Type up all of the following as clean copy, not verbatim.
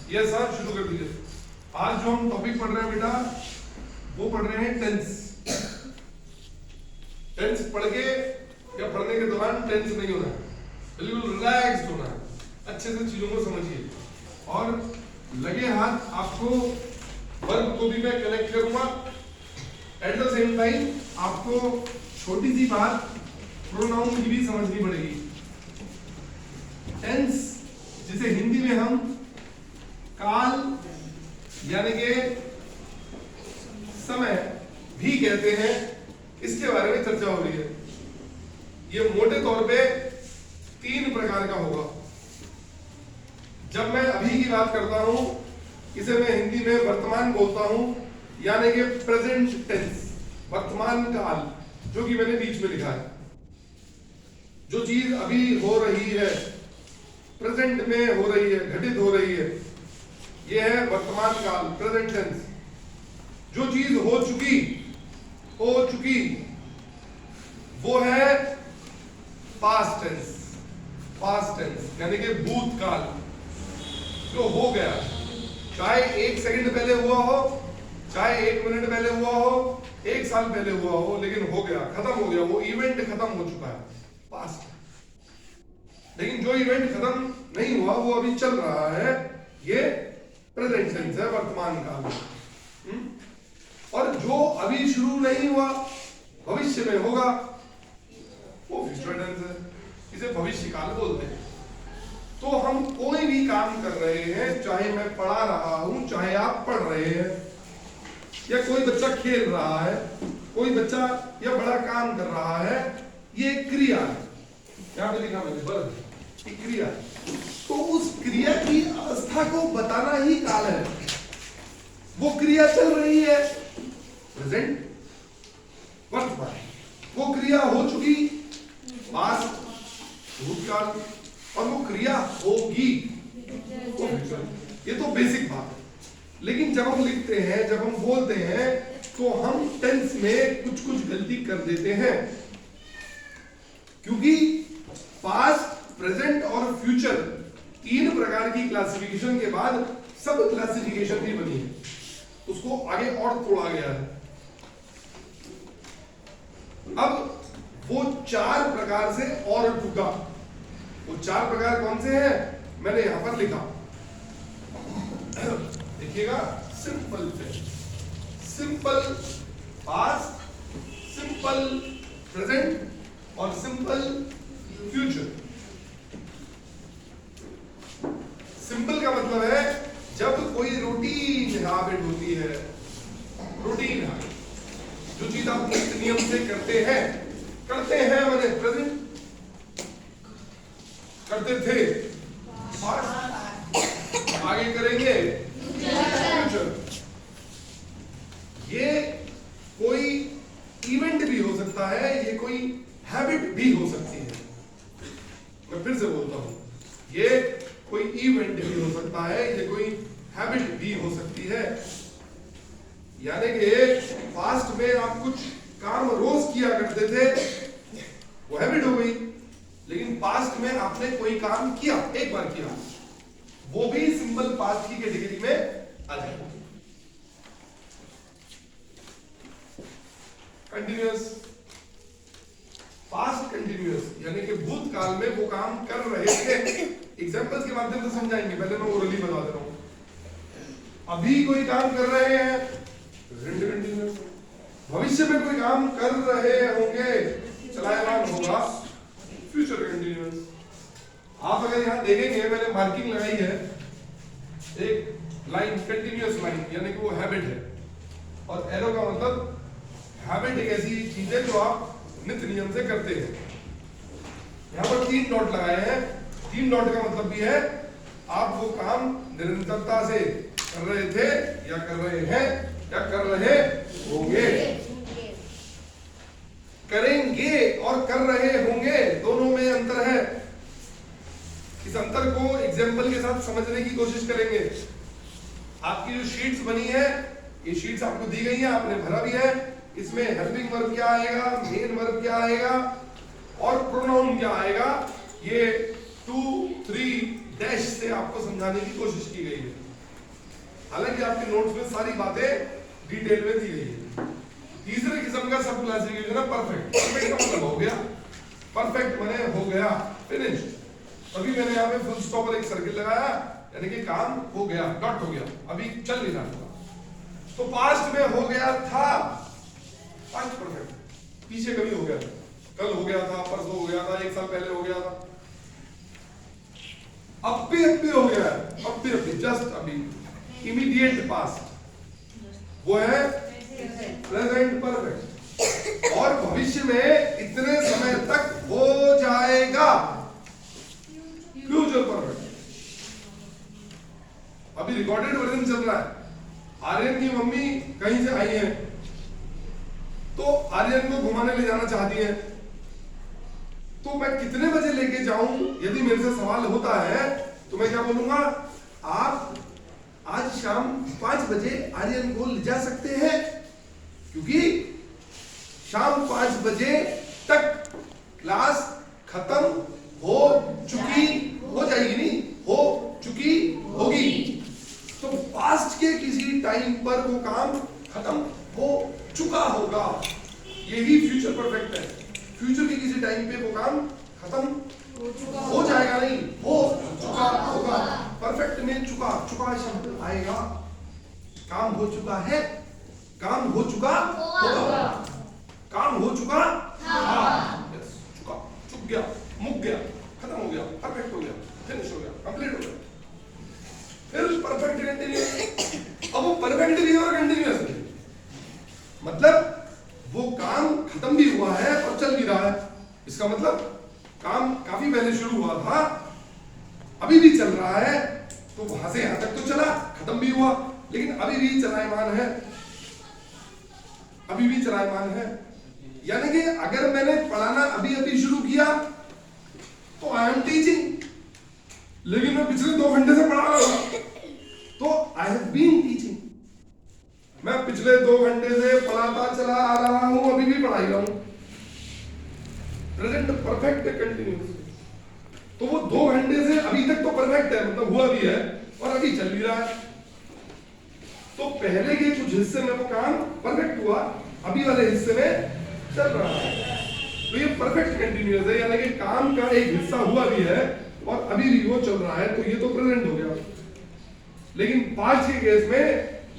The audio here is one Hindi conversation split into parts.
यस सर, शुरू कर दीजिए। आज जो हम टॉपिक पढ़ रहे हैं बेटा, वो पढ़ रहे हैं टेंस। टेंस पढ़ के या पढ़ने के दौरान टेंस नहीं होना है, बिल्कुल रिलैक्स्ड होना है, अच्छे से चीजों को समझिए। और लगे हाथ आपको वर्ब को भी मैं कनेक्ट करूंगा। एट द सेम टाइम आपको छोटी सी बात प्रोनाउन की भी समझनी पड़ेगी। टेंस जिसे हिंदी में हम काल यानी के समय भी कहते हैं, इसके बारे में चर्चा हो रही है। ये मोटे तौर पे 3 प्रकार का होगा। जब मैं अभी की बात करता हूं, इसे मैं हिंदी में वर्तमान बोलता हूं, यानी कि प्रेजेंट टेंस, वर्तमान काल, जो कि मैंने बीच में लिखा है। जो चीज अभी हो रही है, प्रेजेंट में हो रही है, घटित हो रही है, यह है वर्तमान काल, प्रेजेंट टेंस। जो चीज हो चुकी वो है पास्ट टेंस। पास्ट टेंस यानी कि भूतकाल, जो हो गया, चाहे 1 सेकंड पहले हुआ हो, चाहे 1 मिनट पहले हुआ हो, 1 साल पहले हुआ हो, लेकिन हो गया, खत्म हो गया, वो इवेंट खत्म हो चुका है, पास्ट। लेकिन जो इवेंट खत्म नहीं हुआ, वो अभी चल रहा है, ये प्रेजेंट टेंस है, वर्तमान काल। और जो अभी शुरू नहीं हुआ, भविष्य में होगा, वो फ्यूचर टेंस है, इसे भविष्य काल बोलते हैं। तो हम कोई भी काम कर रहे हैं, चाहे मैं पढ़ा रहा हूं, चाहे आप पढ़ रहे हैं, या कोई बच्चा खेल रहा है, कोई बच्चा या बड़ा काम कर रहा है, ये क्रिया है। यहां पे लिखा मैंने वर्ब, क्रिया। तो उस क्रिया की अवस्था को बताना ही काल है। वो क्रिया चल रही है, प्रेजेंट, वर्तमान। वो क्रिया हो चुकी, पास्ट, भूतकाल, और वो क्रिया होगी, वो फ्यूचर। ये तो बेसिक बात है। लेकिन जब हम लिखते हैं, जब हम बोलते हैं, तो हम टेंस में कुछ गलती कर देते हैं, क्योंकि पास्ट, प्रेजेंट और फ्यूचर 3 प्रकार की क्लासिफिकेशन के बाद सब क्लासिफिकेशन भी बनी है, उसको आगे और तोड़ा गया है। अब वो 4 प्रकार से और टूटा। वो 4 प्रकार कौन से हैं, मैंने यहां पर लिखा, देखिएगा। Simple tense, simple past, simple present और सिंपल फ्यूचर। सिंपल का मतलब है जब कोई रूटीन हैबिट होती है, रूटीन हैबिट, जो चीज आप नियम से करते हैं मैंने प्रेजेंट, करते थे पास्ट, आगे करेंगे फ्यूचर। ये कोई इवेंट भी हो सकता है, ये कोई हैबिट भी हो सकती है। मैं फिर से बोलता हूं, ये कोई इवेंट भी हो सकता है, ये कोई हैबिट भी हो सकती है। यानी कि पास्ट में आप कुछ काम रोज किया करते थे, वो हैबिट हो गई। लेकिन पास्ट में आपने कोई काम किया, एक बार किया, वो भी सिंपल पास्ट की कैटेगरी में आ जाएगा। कंटिन्यूअस, पास्ट कंटिन्यूअस यानी कि भूतकाल में वो काम कर रहे थे। एग्जांपल्स के माध्यम से समझाएंगे, पहले मैं ओरली बता दे रहा हूं। अभी कोई काम कर रहे हैं, प्रेजेंट कंटिन्यूअस। भविष्य में कोई काम कर रहे होंगे, चलायमान होगा, फ्यूचर कंटिन्यूअस। आप अगर यहां देखेंगे, मैंने मार्किंग लगाई है, एक लाइन, कंटिन्यूअस लाइन, यानी कि वो हैबिट है। और एरो का मतलब, हैबिट एक ऐसी चीज है जो आप नित्य नियम से करते हैं। यहां पर 3 डॉट लगाए हैं। 3 डॉट का मतलब भी है आप वो काम निरंतरता से कर रहे थे, या कर रहे हैं, या कर रहे होंगे। करेंगे और कर रहे होंगे, दोनों में अंतर है। इस अंतर को एग्जाम्पल के साथ समझने की कोशिश करेंगे। आपकी जो शीट्स बनी है, ये शीट्स आपको दी गई है, आपने भरा भी है। इसमें हेल्पिंग वर्ब क्या आएगा, मेन वर्ब क्या आएगा और प्रोनाउन क्या आएगा, ये 2, 3 डैश से आपको समझाने की कोशिश की गई है। हालांकि आपके नोट्स में सारी बातें डिटेल में दी गई है। तीसरे किस्म का सब क्लासिफिकेशन है परफेक्ट। परफेक्ट का मतलब हो गया, परफेक्ट माने हो गया, फिनिश। अभी मैंने यहाँ पे फुल स्टॉप और एक सर्किल लगाया, यानी कि काम हो गया, डॉट हो गया, अभी चल नहीं रहा। तो पास्ट में हो गया था, पास्ट परफेक्ट। पीछे कभी हो गया था, कल हो गया था, परसों हो गया था, एक साल पहले हो गया था। अब भी हो गया है, अब भी जस्ट अभी, इमीडिएट पास्ट वो है प्रेजेंट परफेक्ट। और भविष्य में इतने समय तक हो जाएगा फ्यूचर परफेक्ट। अभी रिकॉर्डेड वर्जन चल रहा है। आर्यन की मम्मी कहीं से आई है, तो आर्यन को घुमाने ले जाना चाहती है, तो मैं कितने बजे लेके जाऊं? यदि मेरे से सवाल होता है तो मैं क्या बोलूंगा? आप आज शाम 5 बजे आर्यन को ले जा सकते हैं, क्योंकि शाम 5 बजे तक क्लास खत्म हो चुकी हो जाएगी, नहीं हो चुकी होगी। तो पास्ट के किसी टाइम पर वो काम खत्म हो चुका होगा, यही फ्यूचर परफेक्ट है। फ्यूचर के किसी टाइम पे वो काम खत्म हो जाएगा, नहीं हो चुका होगा। परफेक्ट में चुका, चुका शब्द आएगा। काम हो चुका है, काम हो चुका होगा, काम हो चुका था, चुका, चुक गया, मुक गया, खत्म हो गया, परफेक्ट हो गया, फिनिश हो गया, कंप्लीट हो गया। फिर परफेक्ट कंटिन्यूअस। अब वो परफेक्ट भी है और कंटिन्यूअस भी, मतलब वो काम खत्म भी हुआ है और चल भी रहा है। इसका मतलब काम काफी पहले शुरू हुआ था, अभी भी चल रहा है, तो वहां से यहां तक तो चला, खत्म भी हुआ, लेकिन अभी भी चलायमान है, अभी भी चलायमान है। यानी कि अगर मैंने पढ़ाना अभी अभी शुरू किया तो आई एम टीचिंग, लेकिन मैं पिछले 2 घंटे से पढ़ा रहा हूं तो आई हैव बीन टीचिंग। मैं पिछले 2 घंटे से पढ़ाता चला आ रहा हूं, अभी भी पढ़ा ही रहा हूं। Present perfect continuous. तो वो 2 घंटे से अभी तक तो परफेक्ट है, मतलब हुआ भी है और अभी चल भी रहा है। तो पहले के कुछ हिस्से में वो काम परफेक्ट हुआ, अभी वाले हिस्से में चल रहा है। तो ये परफेक्ट कंटिन्यूअस है, यानी कि काम का एक हिस्सा हुआ भी है और अभी भी वो चल रहा है, तो ये तो प्रेजेंट हो गया। लेकिन पास्ट के केस में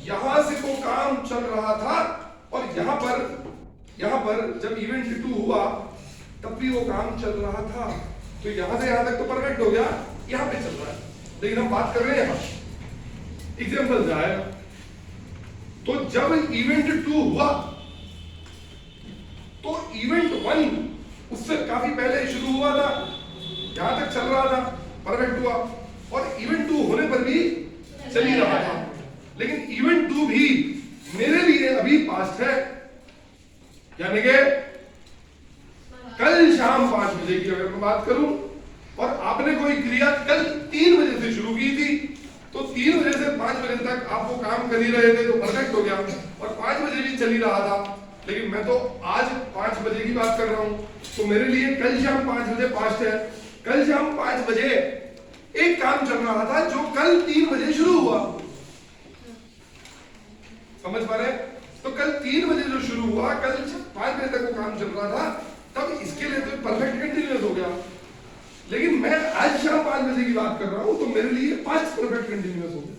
यहां से वो काम चल रहा था और यहां पर जब इवेंट 2 हुआ तब भी वो काम चल रहा था, तो यहां से यहां तक तो परफेक्ट हो गया, यहां पे चल रहा है। लेकिन हम बात कर रहे हैं यहां एग्जांपल जाएगा, तो जब इवेंट 2 हुआ तो इवेंट 1 उससे काफी पहले शुरू हुआ था, यहां तक चल रहा था, परफेक्ट हुआ, और इवेंट 2 होने पर भी चल ही रहा था। लेकिन इवेंट 2 भी मेरे लिए अभी पास्ट है, यानी कि कल शाम 5 बजे की अगर मैं बात करूं और आपने कोई क्रिया कल 3 बजे से शुरू की थी, तो 3 बजे से 5 बजे तक आप वो काम कर ही रहे थे, तो परफेक्ट हो गया, और 5 बजे भी चल ही रहा था। लेकिन मैं तो आज 5 बजे की बात कर रहा हूं, तो मेरे लिए कल शाम 5 बजे पास्ट है। कल शाम 5 बजे एक काम चल रहा था जो कल 3 बजे शुरू हुआ, समझ पा रहे? तो कल 3 बजे जो शुरू हुआ, कल 5 बजे तक वो काम चल रहा था, तब इसके लिए तो परफेक्ट कंटिन्यूअस हो गया। लेकिन मैं आज शाम 5 बजे की बात कर रहा हूं, तो मेरे लिए पास्ट परफेक्ट कंटिन्यूअस हो गया।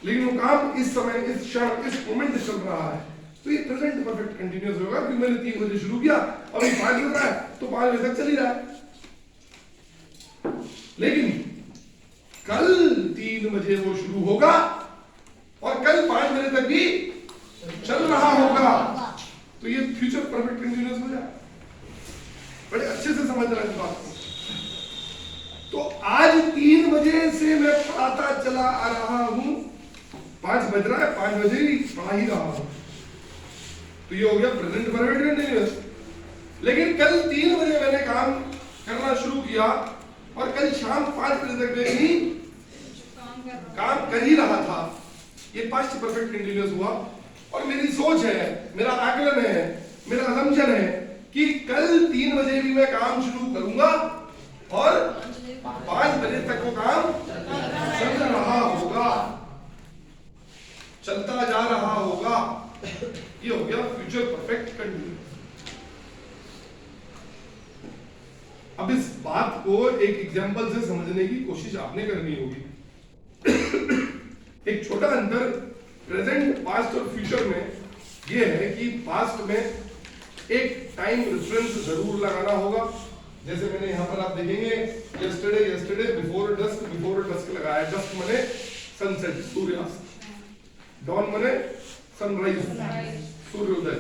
लेकिन वो काम इस समय, इस क्षण, इस मोमेंट चल रहा है, तो ये प्रेजेंट परफेक्ट कंटिन्यूअस होगा, क्योंकि मैंने 3 बजे शुरू किया, अभी 5 बज रहा है, तो 5 बजे तक चल ही रहा है। लेकिन कल 3 बजे वो शुरू होगा और कल 5 बजे तक भी चल रहा होगा, तो ये फ्यूचर परफेक्ट कंटिन्यूअस हो जाए। बड़े अच्छे से समझ रहे हैं इस बात को। तो आज 3 बजे से मैं पढ़ाता चला आ रहा हूं, 5 बज रहा है, 5 बजे ही पढ़ा ही रहा हूं, तो ये हो गया प्रेजेंट परफेक्ट कंटिन्यूअस। लेकिन कल 3 बजे मैंने काम करना शुरू किया और कल शाम 5 बजे तक मैं भी काम कर ही रहा था, ये पास्ट परफेक्ट कंटिन्यूअस हुआ। और मेरी सोच है, मेरा आकलन है, मेरा असम्पशन है कि कल 3 बजे भी मैं काम शुरू करूंगा और 5 बजे तक वो काम चल रहा होगा। एक एग्जांपल से समझने की कोशिश आपने करनी होगी। एक छोटा अंतर प्रेजेंट, पास्ट और फ्यूचर में ये है कि पास्ट में एक टाइम रेफरेंस जरूर लगाना होगा। जैसे मैंने यहाँ पर आप देखेंगे यस्टरडे, यस्टरडे, बिफोर डस्क लगाया। डस्क माने सनसेट, सूर्यास्त, डॉन माने सनराइज, सूर्योदय।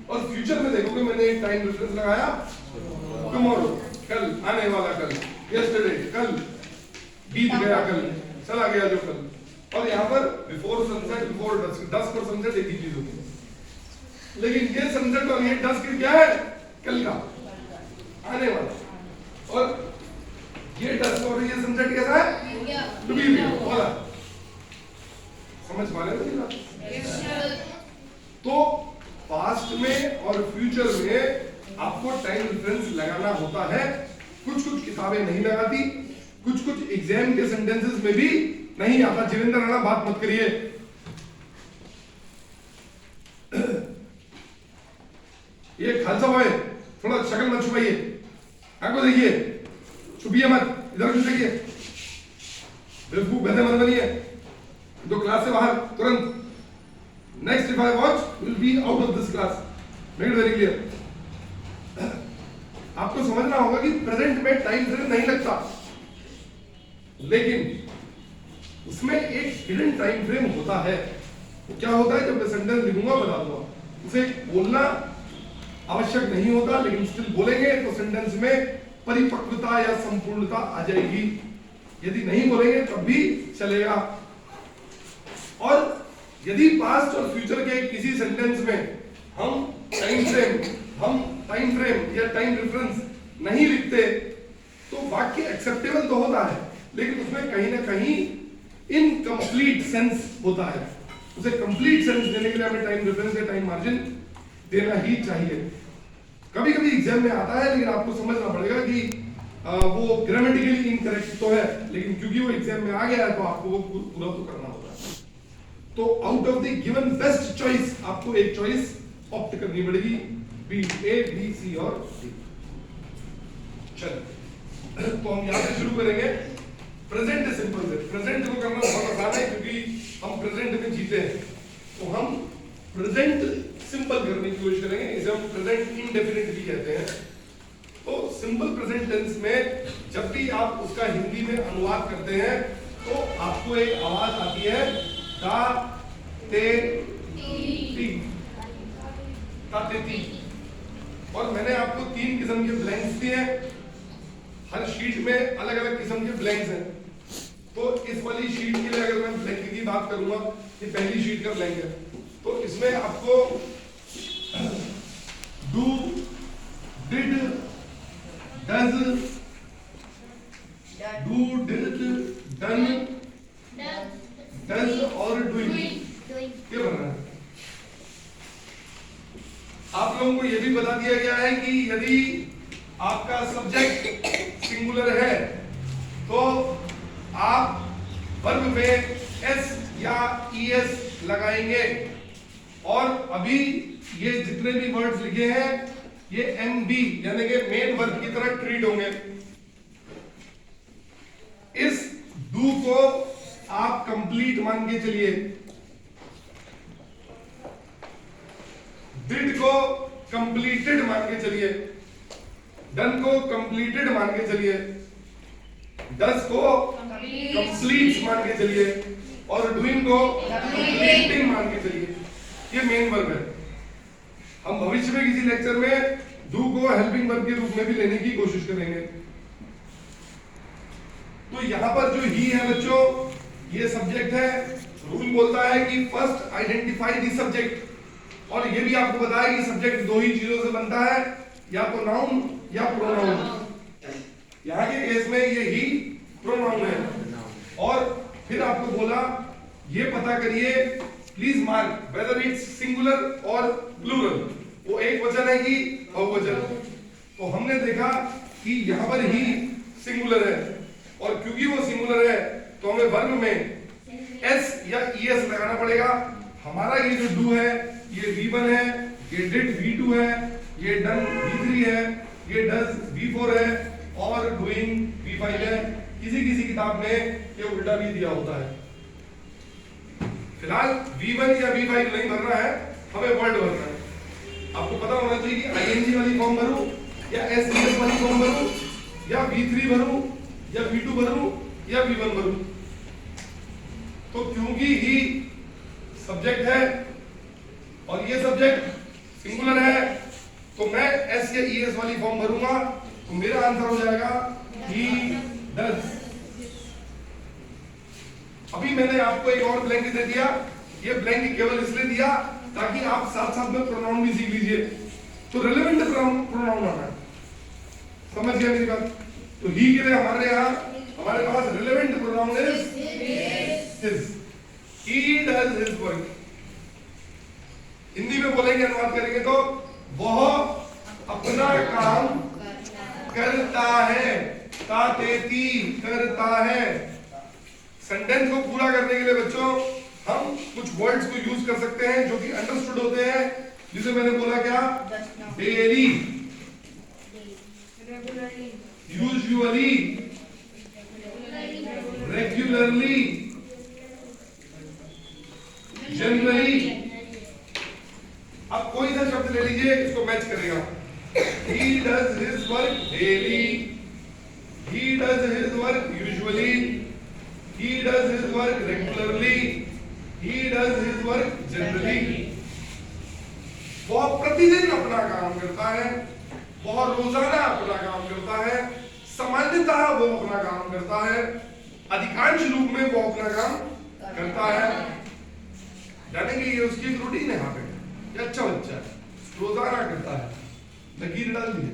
और फ्यूचर में देखोगे मैंने एक टाइम रेफरेंस लगाया टुमारो, कल, आने वाला कल, यस्टरडे, कल, बीत गया कल, चला गया जो कल। और यहाँ पर before sunset, before dusk, dusk और सनसेट एक ही चीज होती है। लेकिन ये सनसेट और ये डस्क क्या है? कल का, आने वाला। और ये डस्क और ये सनसेट कैसा है? टू बी वाला। समझ पा रहे हो मेरी बात? तो पास्ट में और फ्यूचर में आपको टाइम रेफरेंस लगाना होता है। कुछ कुछ किताबें नहीं लगाती, कुछ कुछ एग्जाम के सेंटेंसेस में भी नहीं आता। जिवेंद्र राणा बात मत करिए। ये खालसा बॉय, थोड़ा शक्ल मत छुपाइए, आंखों देखिए, छुपिए मत, इधर भी देखिए, बेवकूफ गधे मत बनिए। तो क्लास से बाहर तुरंत। Next if I watch will be out of this class. Make it very clear. आपको समझना होगा कि प्रेजेंट में टाइम फ्रेम नहीं लगता, लेकिन उसमें एक हिडन टाइम फ्रेम होता है। क्या होता है? जब मैं सेंटेंस लिखूंगा बता दूंगा। उसे बोलना आवश्यक नहीं होता, लेकिन स्टिल बोलेंगे तो सेंटेंस में परिपक्वता या संपूर्णता आ जाएगी। यदि नहीं बोलेंगे तब भी चलेगा। और यदि पास्ट और फ्यूचर के किसी सेंटेंस में हम टाइम फ्रेम या टाइम रेफरेंस नहीं लिखते तो वाक्य एक्सेप्टेबल तो होता है, लेकिन उसमें कहीं ना कहीं इनकम्प्लीट सेंस होता है। उसे कंप्लीट सेंस देने के लिए हमें टाइम रेफरेंस या टाइम मार्जिन देना ही चाहिए। कभी कभी एग्जाम में आता है, लेकिन आपको समझना पड़ेगा कि वो ग्रामेटिकली इनकरेक्ट तो है, लेकिन क्योंकि वो एग्जाम में आ गया है तो आपको वो पूरा तो करना होता है। तो out of the given best choice आपको एक चॉइस ऑप्ट करनी पड़ेगी, बी ए, बी, सी और डी। चलो तो हम यहां से शुरू करेंगे प्रेजेंट सिंपल से। प्रेजेंट को करना बहुत आसान है क्योंकि हम प्रेजेंट में जीते हैं। तो हम प्रेजेंट सिंपल करने की कोशिश करेंगे। इसे हम प्रेजेंट इंडेफिनिट भी कहते हैं। तो सिंपल प्रेजेंट टेंस में जब भी आप उसका हिंदी में अनुवाद करते हैं तो आपको एक आवाज आती है ता, ते, ती, ता, ते, ती। और मैंने आपको 3 किस्म के ब्लैंक्स दिए हैं। हर शीट में अलग अलग किस्म के ब्लैंक्स हैं। तो इस वाली शीट के लिए अगर मैं ब्लैंक की बात करूंगा, ये पहली शीट का ब्लैंक है। तो इसमें आपको do, did, does, do, did, done, does और डूइंग, ये बन रहा है। आप लोगों को यह भी बता दिया गया है कि यदि आपका सब्जेक्ट सिंगुलर है तो आप वर्ब में एस या ईएस लगाएंगे। और अभी ये जितने भी वर्ड्स लिखे हैं ये एमबी यानी कि मेन वर्ब की तरह ट्रीट होंगे। इस डू को आप कंप्लीट मान के चलिए, डिड को कंप्लीटेड मान के चलिए, डन को कंप्लीटेड मान के चलिए, डस को कंप्लीट मान के चलिए और डूइंग को कंप्लीटिंग मान के चलिए। ये मेन वर्ब है। हम भविष्य में किसी लेक्चर में डू को हेल्पिंग वर्ब के रूप में भी लेने की कोशिश करेंगे। तो यहां पर जो ही है बच्चों, ये सब्जेक्ट है। रूल बोलता है कि फर्स्ट आइडेंटिफाई द सब्जेक्ट। और ये भी आपको बताया कि सब्जेक्ट 2 ही चीजों से बनता है, या तो नाउन या प्रोनाउन। यहां के केस में ये ही प्रोनाउन है। और फिर आपको बोला ये पता करिए, please mark whether it's singular और प्लूरल। वो एक वचन है कि बहुवचन। तो हमने देखा कि यहां पर ही सिंगुलर है, और क्योंकि वो सिंगुलर है तो हमें वर्ब में एस या ईएस लगाना पड़ेगा। हमारा ये जो डू है ये V1 है, ये डिड V2 है, ये डन V3 है, ये डज V4 है और डूइंग V5 है। किसी किसी किताब में ये उल्टा भी दिया होता है। फिलहाल V1 या V5 नहीं भरना है, हमें वर्ड भरना है। आपको पता होना चाहिए कि ING वाली फॉर्म भरूं या SES वाली फॉर्म भरूं या V3 भरूं या V2 भरूं या V1 भरूं। तो क्योंकि ही सब्जेक्ट है और ये सब्जेक्ट सिंगुलर है, तो मैं S या ES वाली फॉर्म भरूंगा, तो मेरा आंसर हो जाएगा he does। अभी मैंने आपको एक और ब्लैंक दे दिया। ये ब्लैंक केवल इसलिए दिया ताकि आप साथ साथ में प्रोनाउन भी सीख लीजिए। तो रिलेवेंट प्रोनाउन आना है, समझ गया मेरी बात? तो ही के लिए हमारे पास relevant pronoun is his. He does his work. Hindi में बोलेंगे, अनुवाद करेंगे तो वह अपना काम करता है, तातेती करता है। सेंटेंस को पूरा करने के लिए बच्चों हम कुछ वर्ड्स को यूज कर सकते हैं जो कि अंडरस्टूड होते हैं, जिसे मैंने बोला क्या? Daily, usually, regularly, generally. अब कोई सा शब्द ले लीजिए, इसको मैच करेगा। He does his work daily, he does his work usually, he does his work regularly, he does his work generally। वह प्रतिदिन अपना काम करता है, वह रोजाना अपना काम करता है, सामान्यतः वो अपना काम करता है, अधिकांश रूप में वो अपना काम करता है। यानी कि ये उसकी एक रूटीन है। यहाँ पे ये अच्छा बच्चा है, रोजाना करता है। लकीर डाल दिए,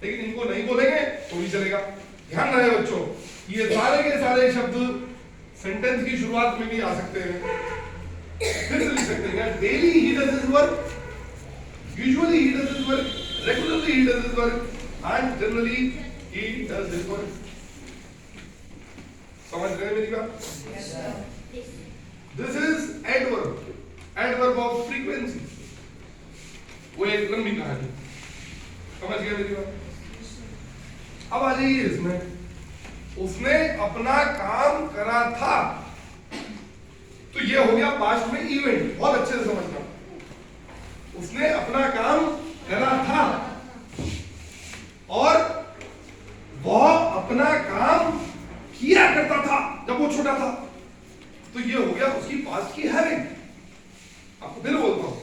लेकिन इनको नहीं बोलेंगे तो भी चलेगा। ध्यान रहे बच्चों, ये सारे के सारे शब्द सेंटेंस की शुरुआत में भी आ सकते हैं। फिर से लिख सकते हैं, daily he does his work, usually he does his work, regularly he does his work and generally he does his work. समझ रहे हैं मेरी बात? This is adverb, adverb of frequency. वो एक लंबी कहानी, समझ गए मेरी बात? अब आ जाइए इसमें, उसने अपना काम करा था, तो ये हो गया पास्ट में इवेंट। बहुत अच्छे से समझना, उसने अपना काम करा था और वह अपना काम किया करता था जब वो छोटा था, तो ये हो गया उसकी पास्ट की हैबिट। आपको फिर बोलता हूं,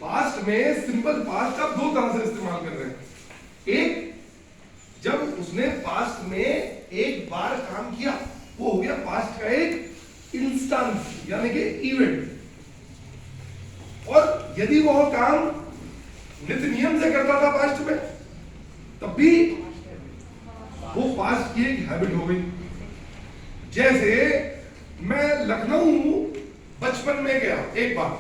पास्ट में सिंपल पास्ट आप दो तरह से इस्तेमाल कर रहे हैं। एक, जब उसने पास्ट में एक बार काम किया, वो हो गया पास्ट का एक इंस्टेंस, यानी कि इवेंट। और यदि वह काम नित्य नियम से करता था पास्ट में, तब भी वो पास्ट की एक हैबिट हो गई। जैसे मैं लखनऊ बचपन में गया एक बार,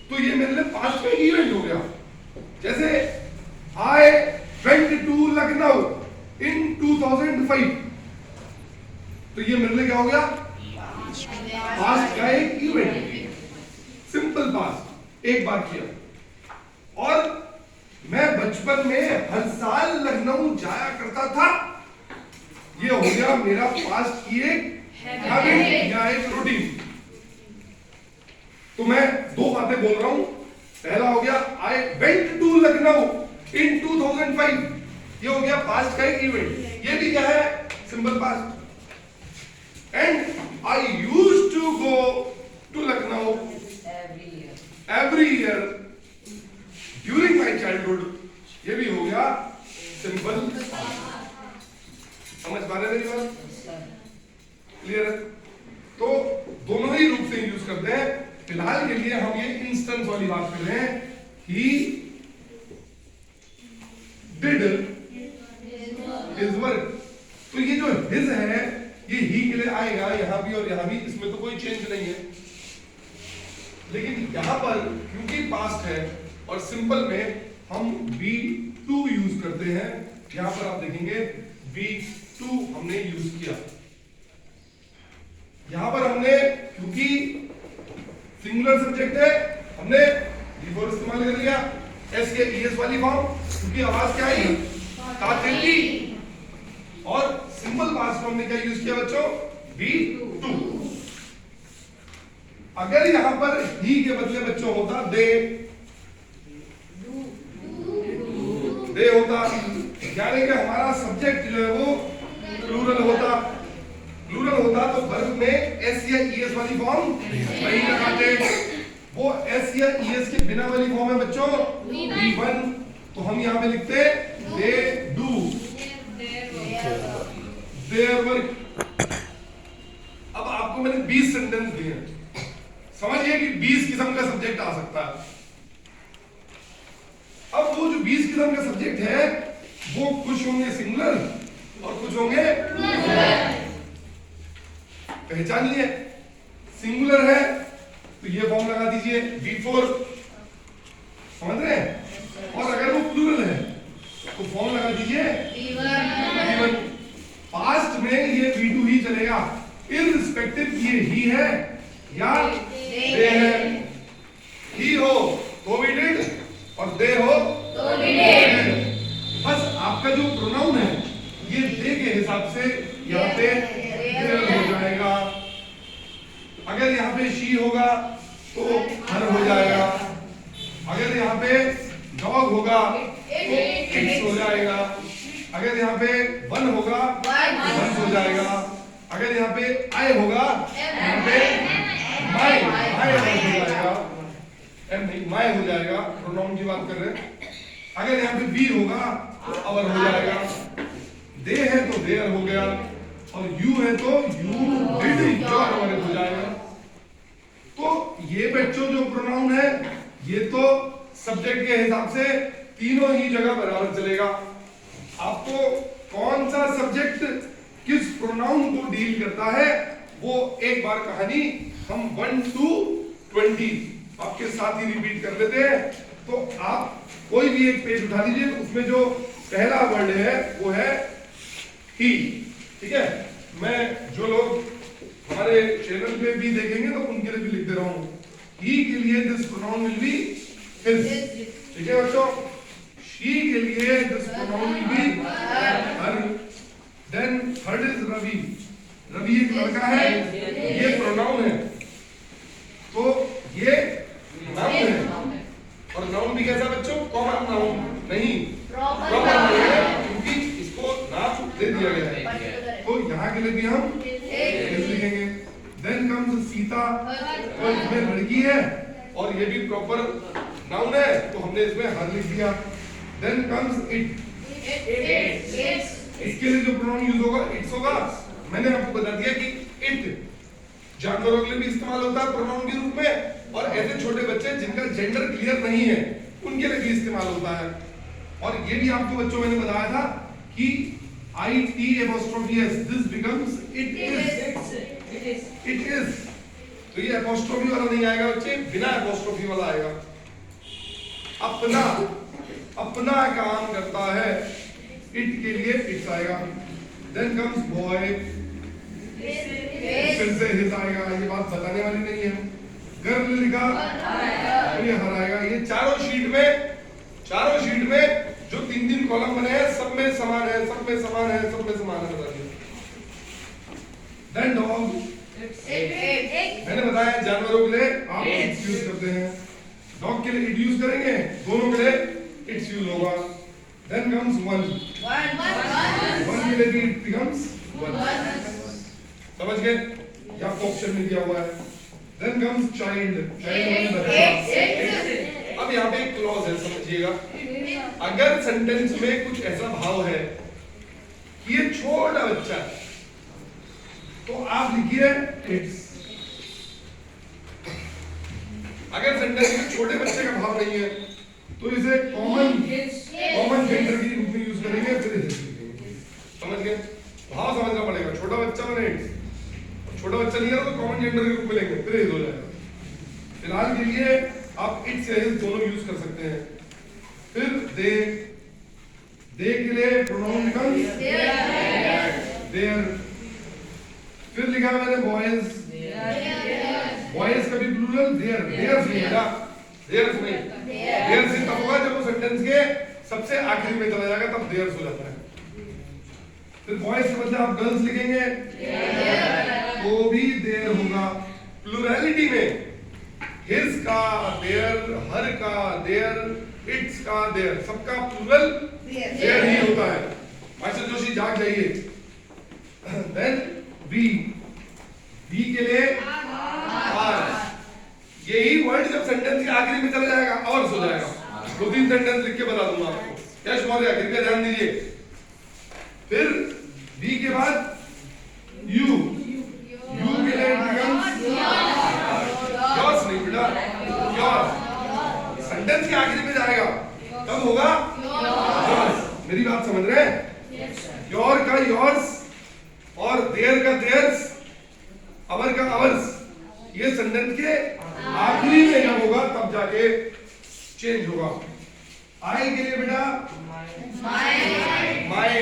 तो ये मेरे लिए पास्ट का इवेंट हो गया। जैसे आई वेंट टू लखनऊ इन 2005, तो ये मेरे लिए क्या हो गया? पास्ट का एक इवेंट, सिंपल पास्ट, एक बार किया। और मैं बचपन में हर साल लखनऊ जाया करता था, ये हो गया मेरा पास्ट की एक हैबिट या एक रूटीन। तो मैं दो बातें बोल रहा हूं। पहला हो गया आई वेंट टू लखनऊ इन 2005, ये हो गया पास्ट का एक इवेंट। ये भी क्या है? Simple past. And I used to go to Lucknow every year during my childhood, ये भी हो गया सिंपल। समझ पा रहे मेरी बात? क्लियर है? तो दोनों ही रूप से यूज करते हैं। फिलहाल के लिए हम ये इंस्टेंस वाली बात कर रहे हैं। He did his work. तो ये जो हिज है, ये ही के लिए आएगा यहां भी और यहां भी, इसमें तो कोई चेंज नहीं है। लेकिन यहां पर क्योंकि पास्ट है और सिंपल में हम V2 यूज करते हैं, यहां पर आप देखेंगे V2 हमने यूज किया। यहां पर हमने, क्योंकि सिंगुलर सब्जेक्ट है, हमने V4 इस्तेमाल कर लिया, S के ES वाली फॉर्म। क्योंकि आवाज क्या आई, कातिली। और सिंपल पास्ट फॉर्म में क्या यूज किया बच्चों, बी टू। अगर यहां पर ही के बदले बच्चों होता दे होता, यानी कि हमारा सब्जेक्ट जो है वो प्लूरल होता। प्लूरल होता तो वर्ब में एस या ईएस वाली फॉर्म नहीं लगाते। वो एस या ईएस के बिना वाली फॉर्म है बच्चों V1, तो हम यहां पे लिखते दे डू देयर वर्क। अब आपको मैंने 20 सेंटेंस दिए हैं, समझिए कि 20 किस्म का सब्जेक्ट आ सकता है। अब वो जो 20 किस्म का सब्जेक्ट है वो कुछ होंगे सिंगुलर और कुछ होंगे प्लूरल। पहचानिए, सिंगुलर है तो ये फॉर्म लगा दीजिए V4, समझ रहे हैं। और अगर वो प्लूरल है तो फॉर्म लगा दीजिए V1। पास्ट में ये V2 ही चलेगा, इररिस्पेक्टिव ये ही है या दे है। ही हो तो भी डिड और दे हो तो भी डिड। बस आपका जो प्रोनाउन है ये दे के हिसाब से यहाँ पे देयर हो जाएगा। अगर यहाँ पे शी होगा तो हर हो जाएगा। अगर यहाँ पे डॉग होगा तो इट्स हो जाएगा। अगर यहाँ पे वन होगा वन हो जाएगा। अगर यहाँ पे आई होगा यहाँ पे माय हो जाएगा। एम नहीं माय हो जाएगा, प्रोनाउन की बात कर रहे हैं। अगर यहाँ पे बी होगा तो अवर हो जाएगा। दे है तो देयर हो गया, और यू है तो यू डिड योर अवर हो जाएगा। तो ये बच्चों जो प्रोनाउन है ये तो सब्जेक्ट के हिसाब से तीनों ही जगह बराबर चलेगा। आपको कौन सा सब्जेक्ट किस प्रोनाउन को डील करता है वो एक बार कहानी हम 1 to 20 आपके साथ ही रिपीट कर लेते हैं। तो आप कोई भी एक पेज उठा लीजिए, उसमें जो पहला वर्ड है वो है ही, ठीक है। मैं जो लोग हमारे चैनल पे भी देखेंगे तो उनके लिए भी लिख दे रहा हूं, ही के लिए this pronoun will be his, ठीक है बच्चों। शी के लिए this pronoun will be her. Then third is Ravi. Ravi एक लड़का है, ये प्रोनाउन है, तो ये नाउन है। और नाउन भी कैसा बच्चों, कॉमन नाउन नहीं, प्रॉपर नाउन है, क्योंकि इसको नाम दे दिया गया है। तो यहाँ के लिए भी हम लिखेंगे। देन कम्स सीता, तो इसमें लड़की है और ये भी प्रॉपर नाउन है, तो हमने इसमें हर लिख दिया। देन कम्स इट, इसके लिए जो प्रोनाउन यूज होगा इट्स होगा। मैंने आपको बता दिया कि इट जानवरों के लिए भी इस्तेमाल होता है प्रोनाउन के रूप में, और ऐसे छोटे बच्चे जिनका जेंडर क्लियर नहीं है उनके लिए भी इस्तेमाल होता है। और ये भी आपको बच्चों मैंने बताया था कि IT' this becomes it is. तो ये एपोस्ट्रोफी वाला नहीं आएगा बच्चे, बिना एपोस्ट्रोफी वाला आएगा। अपना, अपना काम करता है, इट के लिए इट्स आएगा। देन कम्स बॉय, फिर से हिज आएगा, ये बात बताने वाली नहीं है। गर्ल लिखा तो ये हर आएगा। ये चारों शीट में जो 3-3 कॉलम बने हैं सब में समान है, सब में समान है, सब में समान है, बताइए। देन डॉग, मैंने बताया जानवरों के लिए आप इट्स यूज करते हैं, डॉग के लिए इट यूज करेंगे, दोनों के लिए इट्स यूज होगा। देन कम्स वन के लिए भी इट बिकम्स वन, समझ गए? या ऑप्शन में दिया हुआ है। देन कम्स चाइल्ड, अब यहाँ पे एक क्लॉज है, समझिएगा। अगर सेंटेंस में कुछ ऐसा भाव है कि ये छोटा बच्चा है तो आप लिखिए इट्स। अगर सेंटेंस में छोटे बच्चे का भाव नहीं है तो इसे कॉमन जेंडर के रूप में यूज करेंगे, फिर समझ गए? भाव समझना पड़ेगा। छोटा बच्चा मैंने इट्स, छोटा बच्चा नहीं है तो कॉमन जेंडर के रूप में लेंगे, फिर इज हो जाएगा। फिलहाल के लिए आप इट्स या इज दोनों यूज कर सकते हैं। फिर दे के लिए प्रोनाउन बिकम्स देयर। फिर लिखा मैंने बॉयज, बॉयज का भी प्लूरल देयर, देयर्स नहीं बेटा, देयर्स नहीं। देयर से तब होगा जब वो सेंटेंस के सबसे आखिरी में चला जाएगा तब देयर्स हो जाता है। फिर बॉयज के बदले आप गर्ल्स लिखेंगे तो भी देयर होगा। प्लुरैलिटी में हिज का देयर, हर का देयर, इट्स का देयर, सबका प्लूरल देयर ही होता है। मास्टर जोशी जाग जाइए। देन वी के लिए आर, यही वर्ड जब सेंटेंस के आखिरी में चला जाएगा और हो जाएगा। 2-3 सेंटेंस लिख के बता दूंगा आपको। यश मौर्य कृपया ध्यान दीजिए। फिर बी के बाद यू के लिए योर्स, नहीं बेटा योर्स, सेंटेंस के आखिरी में जाएगा तब होगा योर्स। मेरी बात समझ रहे हैं? योर का योर्स और देयर का देयर्स, अवर का अवर्स, ये सेंटेंस के आखिरी में जब होगा तब जाके चेंज होगा। आई के लिए बेटा माय,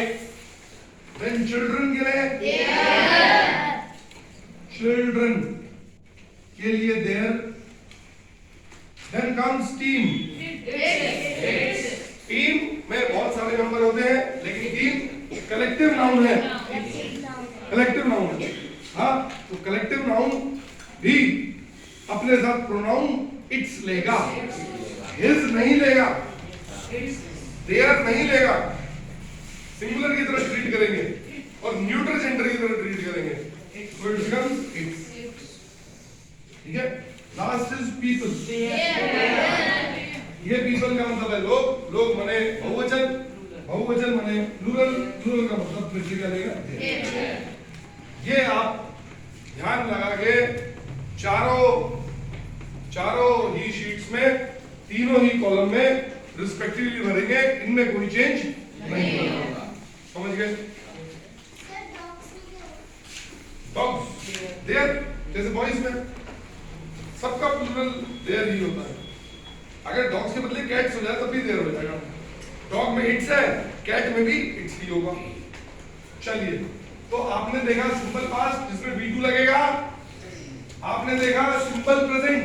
देन चिल्ड्रन के लिए चिल्ड्रन के लिए there, then comes team. Team में बहुत सारे मेंबर होते हैं लेकिन टीम कलेक्टिव नाउन है, कलेक्टिव नाउन है। हाँ, तो कलेक्टिव नाउन भी अपने साथ प्रोनाउन इट्स लेगा, हिज नहीं लेगा, देयर नहीं लेगा। सिंगुलर की तरह ट्रीट करेंगे और न्यूट्रल जेंडर की तरह ट्रीट करेंगे, so it becomes इट्स। ठीक है, लास्ट इज पीपल। ये पीपल का मतलब है लोग, लोग माने बहुवचन, बहुवचन माने प्लूरल, प्लूरल का मतलब फिर से क्या लेगा? ये आप ध्यान लगा के चारों ही शीट्स में, तीनों ही कॉलम में रिस्पेक्टिवली भरेंगे, इनमें कोई चेंज नहीं होगा। समझ गए? डॉग्स देयर, जैसे बॉयज में सबका प्लूरल देयर ही होता है। अगर डॉग्स के बदले कैट्स हो जाए तब भी देयर हो जाएगा। डॉग में इट्स है, कैट में भी इट्स ही होगा। चलिए, तो आपने देखा सिंपल पास्ट जिसमें V2 लगेगा, आपने देखा सिंपल प्रेजेंट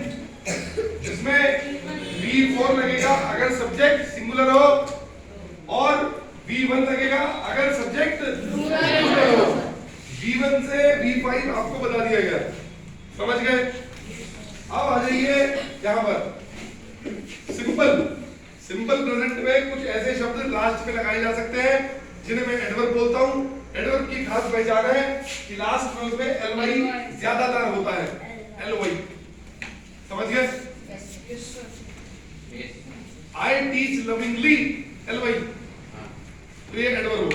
जिसमें V4 लगेगा अगर सब्जेक्ट सिंगुलर हो, और V1 लगेगा अगर सब्जेक्ट प्लूरल हो। V1 से V5 आपको बता दिया गया, समझ गए? अब आ जाइए यहां पर सिंपल प्रेजेंट में कुछ ऐसे शब्द लास्ट में लगाए जा सकते हैं जिन्हें मैं एडवर्ब बोलता हूं। एडवर्ब की खास पहचान है कि लास्ट में ly ज्यादातर होता है, ly, समझ गए? I teach lovingly, ly, तो ये एडवर्ब हो,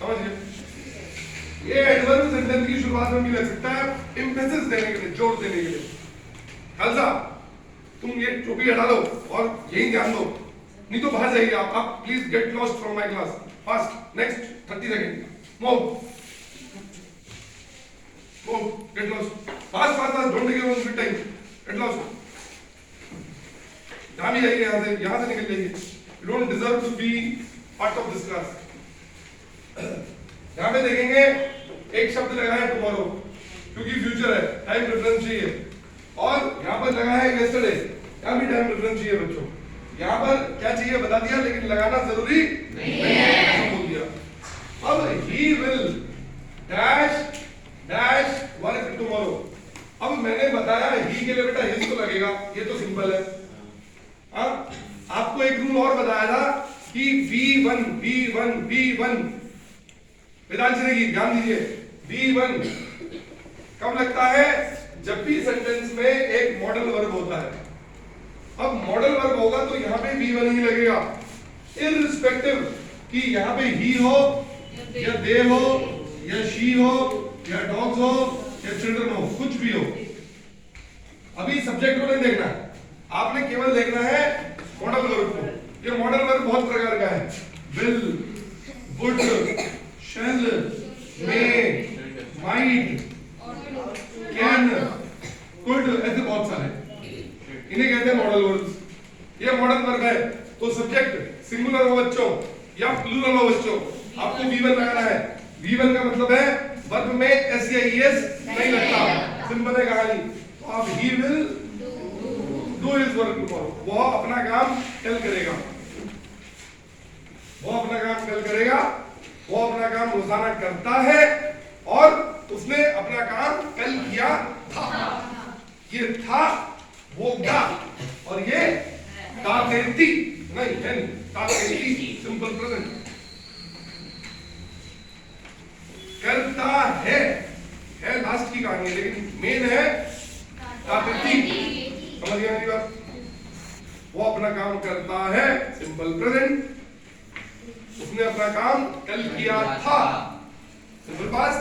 समझ गए? ये एडवर्ब सेंटेंस की शुरुआत में भी लग सकता है एम्फेसिस देने के लिए, जोर देने के लिए। खालसा तुम ये टोपी हटा लो और यही ध्यान दो, नहीं तो बाहर जाइए आप please get lost from my class fast. Next 30 second, move get lost fast, don't take your own time, get lost. यहां भी जाइए, यहां से निकल जाइए, you don't deserve to be part of this class. यहां पे देखेंगे एक शब्द लगा है टुमारो, क्योंकि फ्यूचर है, टाइम रेफरेंस चाहिए, और यहां पर लगा है यस्टरडे, यहां भी टाइम रेफरेंस चाहिए बच्चों। यहां पर क्या चाहिए बता दिया, लेकिन लगाना जरूरी नहीं है, बोल दिया। अब he will dash dash work tomorrow. अब मैंने बताया ही के लिए बेटा हिज तो लगेगा, ये तो सिंपल है। आपको एक रूल और बताया था कि V1 वेदांत जी ध्यान दीजिए, V1 कब लगता है? जब भी सेंटेंस में एक मॉडल वर्ब होता है। अब मॉडल वर्ब होगा तो यहाँ पे V1 ही लगेगा, इररिस्पेक्टिव कि यहाँ पे ही हो या दे हो या शी हो या डॉग्स हो या चिल्ड्रन हो, कुछ भी हो। अभी सब्जेक्ट को नहीं देखना, आपने केवल देखना है मॉडल वर्ब को। ये मॉडल वर्ब बहुत प्रकार का है, will, would, shall, may, might, can, could, ऐसे बहुत सारे, इन्हें कहते हैं मॉडल वर्ब्स। ये मॉडल वर्ब है तो सब्जेक्ट सिंगुलर हो बच्चों या प्लूरल हो बच्चों, आपको V1 लगाना है। V1 का मतलब है वर्ब में s या es नहीं लगता, सिंपल है कहानी। तो आप he will do his work tomorrow, वो अपना काम कल करेगा। वो अपना काम कल करेगा, वो अपना काम रोजाना करता है और उसने अपना काम कल किया था। ये था, वो गा, और ये गाती नहीं है, गाती सिंपल प्रेजेंट। करता है लास्ट की कहानी है, लेकिन मेन है गाती। समझ गया मेरी बात? वो अपना काम करता है सिंपल प्रेजेंट, उसने अपना काम कल किया था सिंपल पास्ट,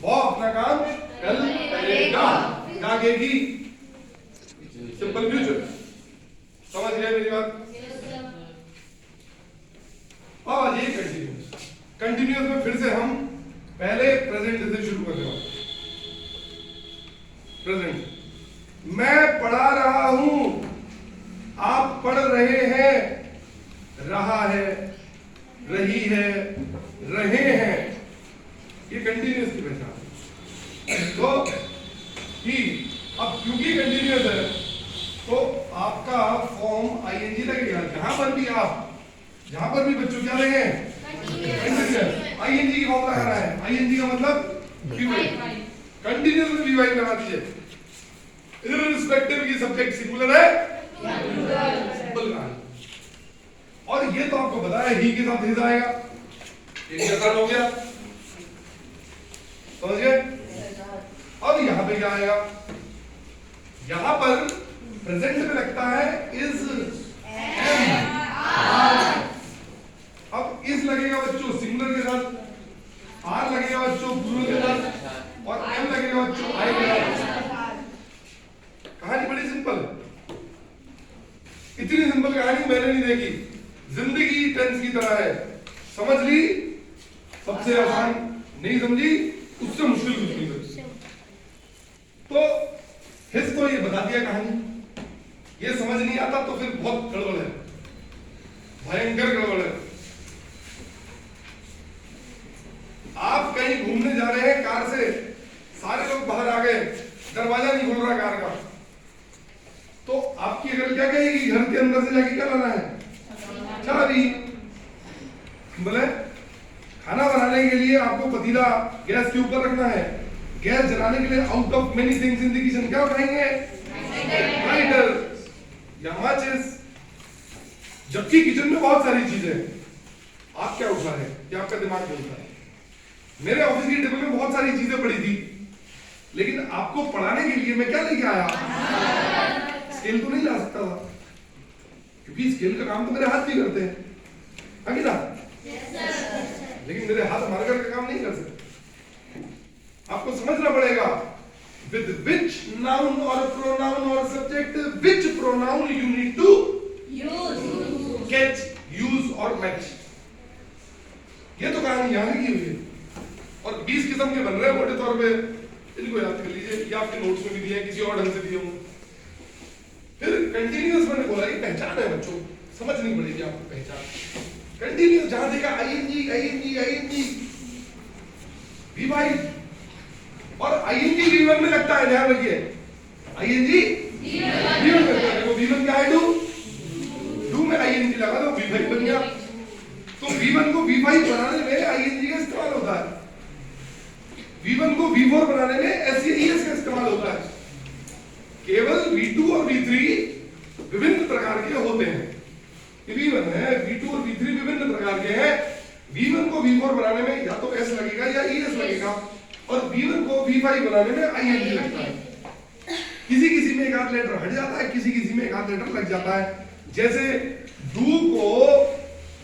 वो अपना काम कल करेगा जागेगी सिंपल फ्यूचर। समझ गए मेरी बात? अब ये कंटिन्यूअस में फिर से हम पहले प्रेजेंट से शुरू करते हैं। प्रेजेंट, मैं पढ़ा रहा हूं, आप पढ़ रहे हैं, रहा है, रही है, रहे हैं, ये कंटिन्यूअस की पहचान। तो ही अब क्योंकि कंटिन्यूअस है तो आपका फॉर्म आईएनजी लगेगा। जहां पर भी बच्चों क्या लगे कंटिन्यूअस, आईएनजी की फॉर्म लगा रहा है। आईएनजी का मतलब वीवाई, कंटिन्यूअस में वीवाई लगा दीजिए, इररिस्पेक्टिव की सब्जेक्ट सिंगुलर है सिंपल का। और ये तो आपको पता है ही के साथ हिज आएगा, ये आसान हो गया, समझ गए? अब यहां पे क्या आएगा? यहां पर प्रेजेंट में लगता है इज एम। अब इज लगेगा बच्चों सिंगुलर के साथ, आर लगेगा बच्चों प्लूरल के साथ, और एम लगेगा बच्चों आई के साथ। कहानी बड़ी सिंपल है, इतनी सिंपल कहानी मैंने नहीं देखी, जिंदगी टेंस की तरह है। समझ ली सबसे आसान, नहीं समझी उससे मुश्किल कुछ नहीं समझी। तो हिज तो ये बता दिया कहानी, ये समझ नहीं आता तो फिर बहुत गड़बड़ है, भयंकर गड़बड़ है। आप कहीं घूमने जा रहे हैं कार से, सारे लोग बाहर आ गए, दरवाजा नहीं खुल रहा कार का, तो आपकी अगर क्या कहेगी, घर के अंदर से जाके क्या लाना है? चाबी। बोले खाना बनाने के लिए आपको पतीला गैस के ऊपर रखना है, गैस जलाने के लिए out of many things in the kitchen क्या उठाएंगे? लाइटर या माचिस। जबकि किचन में बहुत सारी चीजें, आप क्या उठा रहे हैं? क्या आपका दिमाग क्या उठा है? मेरे ऑफिस की टेबल में बहुत सारी चीजें पड़ी थी, लेकिन आपको पढ़ाने के लिए मैं क्या लेके आया? स्केल तो नहीं ला सकता था, क्योंकि स्केल का काम तो मेरे हाथ भी करते हैं, है ना? लेकिन मेरे हाथ मार्कर का काम नहीं कर सकते। आपको समझना पड़ेगा with which noun or pronoun or subject, which pronoun you need to use, catch, use और match। ये तो कहानी यहाँ लिखी हुई है, और 20 किस्म के बन रहे हैं मोटे तौर पे, इनको याद कर लीजिए, या आपके नोट्स में भी दिए हैं, किसी और ढंग से दिए होंगे। फिर कंटिन्यूअस मैंने बोला ये पहचान है बच्चों, समझनी पड़ेगी आपको पहचान। कंटिन्यूअस जहां देखा आईएनजी आईएनजी आईएनजी वी5, और आईएनजी वी1 में लगता है, ध्यान रखिए, आईएनजी वी1 में लगता है। देखो वी1 क्या है? डू में आईएनजी लगा दो, वी5 बन गया। तो वी1 को वी5 बनाने में आईएनजी का इस्तेमाल होता है, वी1 को वी4 बनाने में एसईएस का इस्तेमाल होता है। केवल V2 और V3 विभिन्न प्रकार के होते हैं। V1 है, V2 और V3 विभिन्न प्रकार के हैं। V1 को V4 बनाने में या तो S लगेगा या ES लगेगा, और V1 को V5 बनाने में ING लगता है। किसी किसी में एक आध लेटर हट जाता है, किसी किसी में एक आध लेटर लग जाता है। जैसे डू को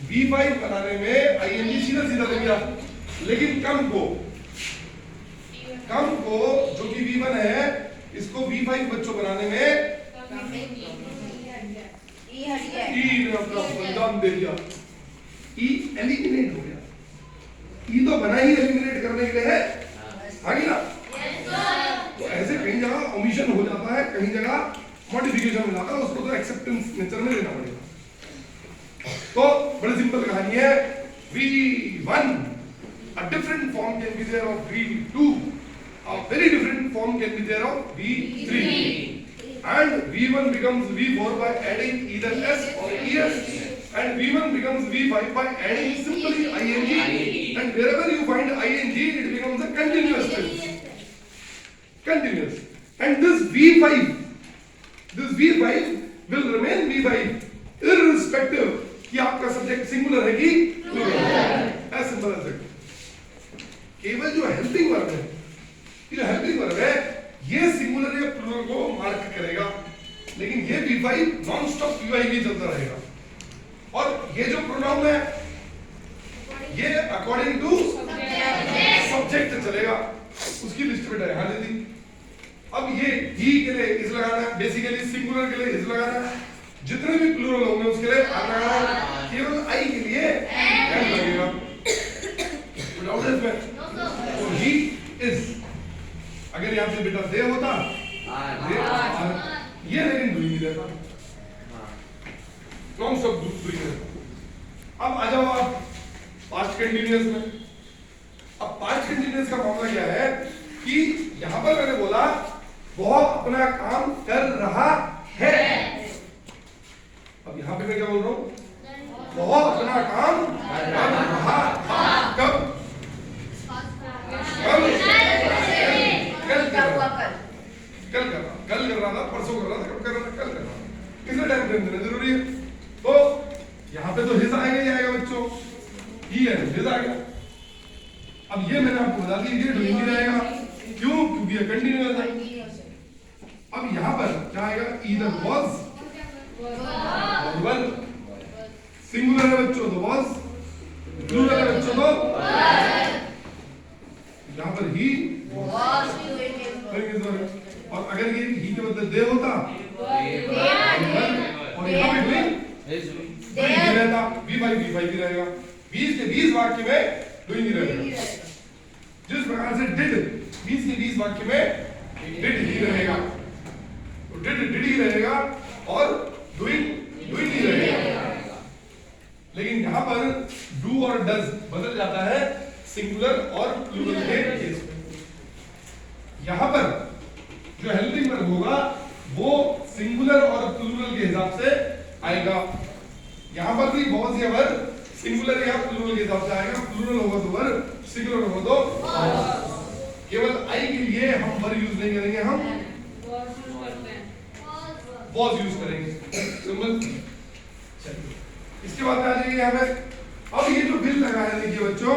V5 बनाने में ING सीधा सीधा लग गया, लेकिन कम को जो कि V1 है, इसको V5 बच्चों बनाने में ई ने अपना बलिदान दे दिया, ई एलिमिनेट हो गया। ई तो बना ही एलिमिनेट करने के लिए है, आगे ना? तो ऐसे कहीं जगह ओमिशन हो जाता है, कहीं जगह मॉडिफिकेशन हो जाता है, उसको तो एक्सेप्टेंस नेचर में लेना पड़ेगा। तो बड़ी सिंपल कहानी है, V1 a different form can be there of V2, a very different form can be there of V3, and V1 becomes V4 by adding either S or ES, and V1 becomes V5 by adding simply ing, and wherever you find ing, it becomes a continuous tense. Continuous. And this V5 will remain V5 irrespective कि आपका सब्जेक्ट सिंगुलर है कि प्लूरल है. As simple as it. केवल जो हेल्पिंग वर्ब है, ये हेल्पिंग वर्ब है, ये सिंगुलर या प्लूरल को मार्क करेगा, लेकिन ये V5 नॉन स्टॉप VIV चलता रहेगा. और ये जो प्रोनाउन है, ये अकॉर्डिंग टू सब्जेक्ट चलेगा. उसकी लिस्ट में यहाँ दे दी. अब ये ही के लिए इस लगाना है, बेसिकली सिंगुलर के लिए इस लगाना है, जितने भी प्लूरल होंगे उसके लिए आर लगाना है, केवल आई के लिए एन लगेगा. डाउट है इसमें? तो ही इज, अगर यहाँ पे बेटा दे होता ये, लेकिन डूइंग नहीं रहता, नॉन स्टॉप डूइंग रहता. अब आ जाओ आप पास्ट कंटीन्यूअस में. अब पास्ट कंटीन्यूअस का मामला क्या है कि यहां पर मैंने बोला वह अपना काम कर रहा है. अब यहां पे मैं क्या बोल रहा हूं? वह अपना काम कर रहा था. कब? कल कर रहा था, परसों कर रहा था, कब कर रहा था? कल कर रहा था. कितना टाइम फ्रेम देना जरूरी है. तो यहां पे तो हिज आएगा ही आएगा बच्चों, ही है हिज आएगा. अब ये मैंने आपको बता दिया, ये डूइंग रहेगा. क्यों? क्योंकि ये कंटीन्यूअस है. अब यहां पर क्या आएगा? ईदर वाज, वन सिंगुलर है बच्चों तो वाज, प्लूरल है बच्चों तो यहां पर ही वाज. और अगर ये ही के बदले दे होता और यहां पे डूइंग रहता, V5 भी रहेगा. 20 के 20 वाक्य में डूइंग ही रहेगा. जिस प्रकार से डिड 20 के 20 वाक्य में डिड ही रहेगा, तो डिड ही रहेगा और डूइंग ही रहेगा. लेकिन यहां पर डू और डज बदल जाता है सिंगुलर और प्लूरल के केस में. यहां पर जो हेल्पिंग वर्ब होगा वो सिंगुलर और प्लूरल के हिसाब से आएगा. यहां पर भी बहुत सी वर्ब सिंगुलर या प्लूरल के हिसाब से आएगा. प्लूरल होगा तो वर्ब, सिंगुलर होगा तो केवल आई के लिए हम वर्ब यूज नहीं करेंगे, हम वॉज यूज करेंगे. सिंपल. चलिए इसके बाद आ जाइए यहाँ पे. अब ये जो बिल लगा है, देखिए बच्चों,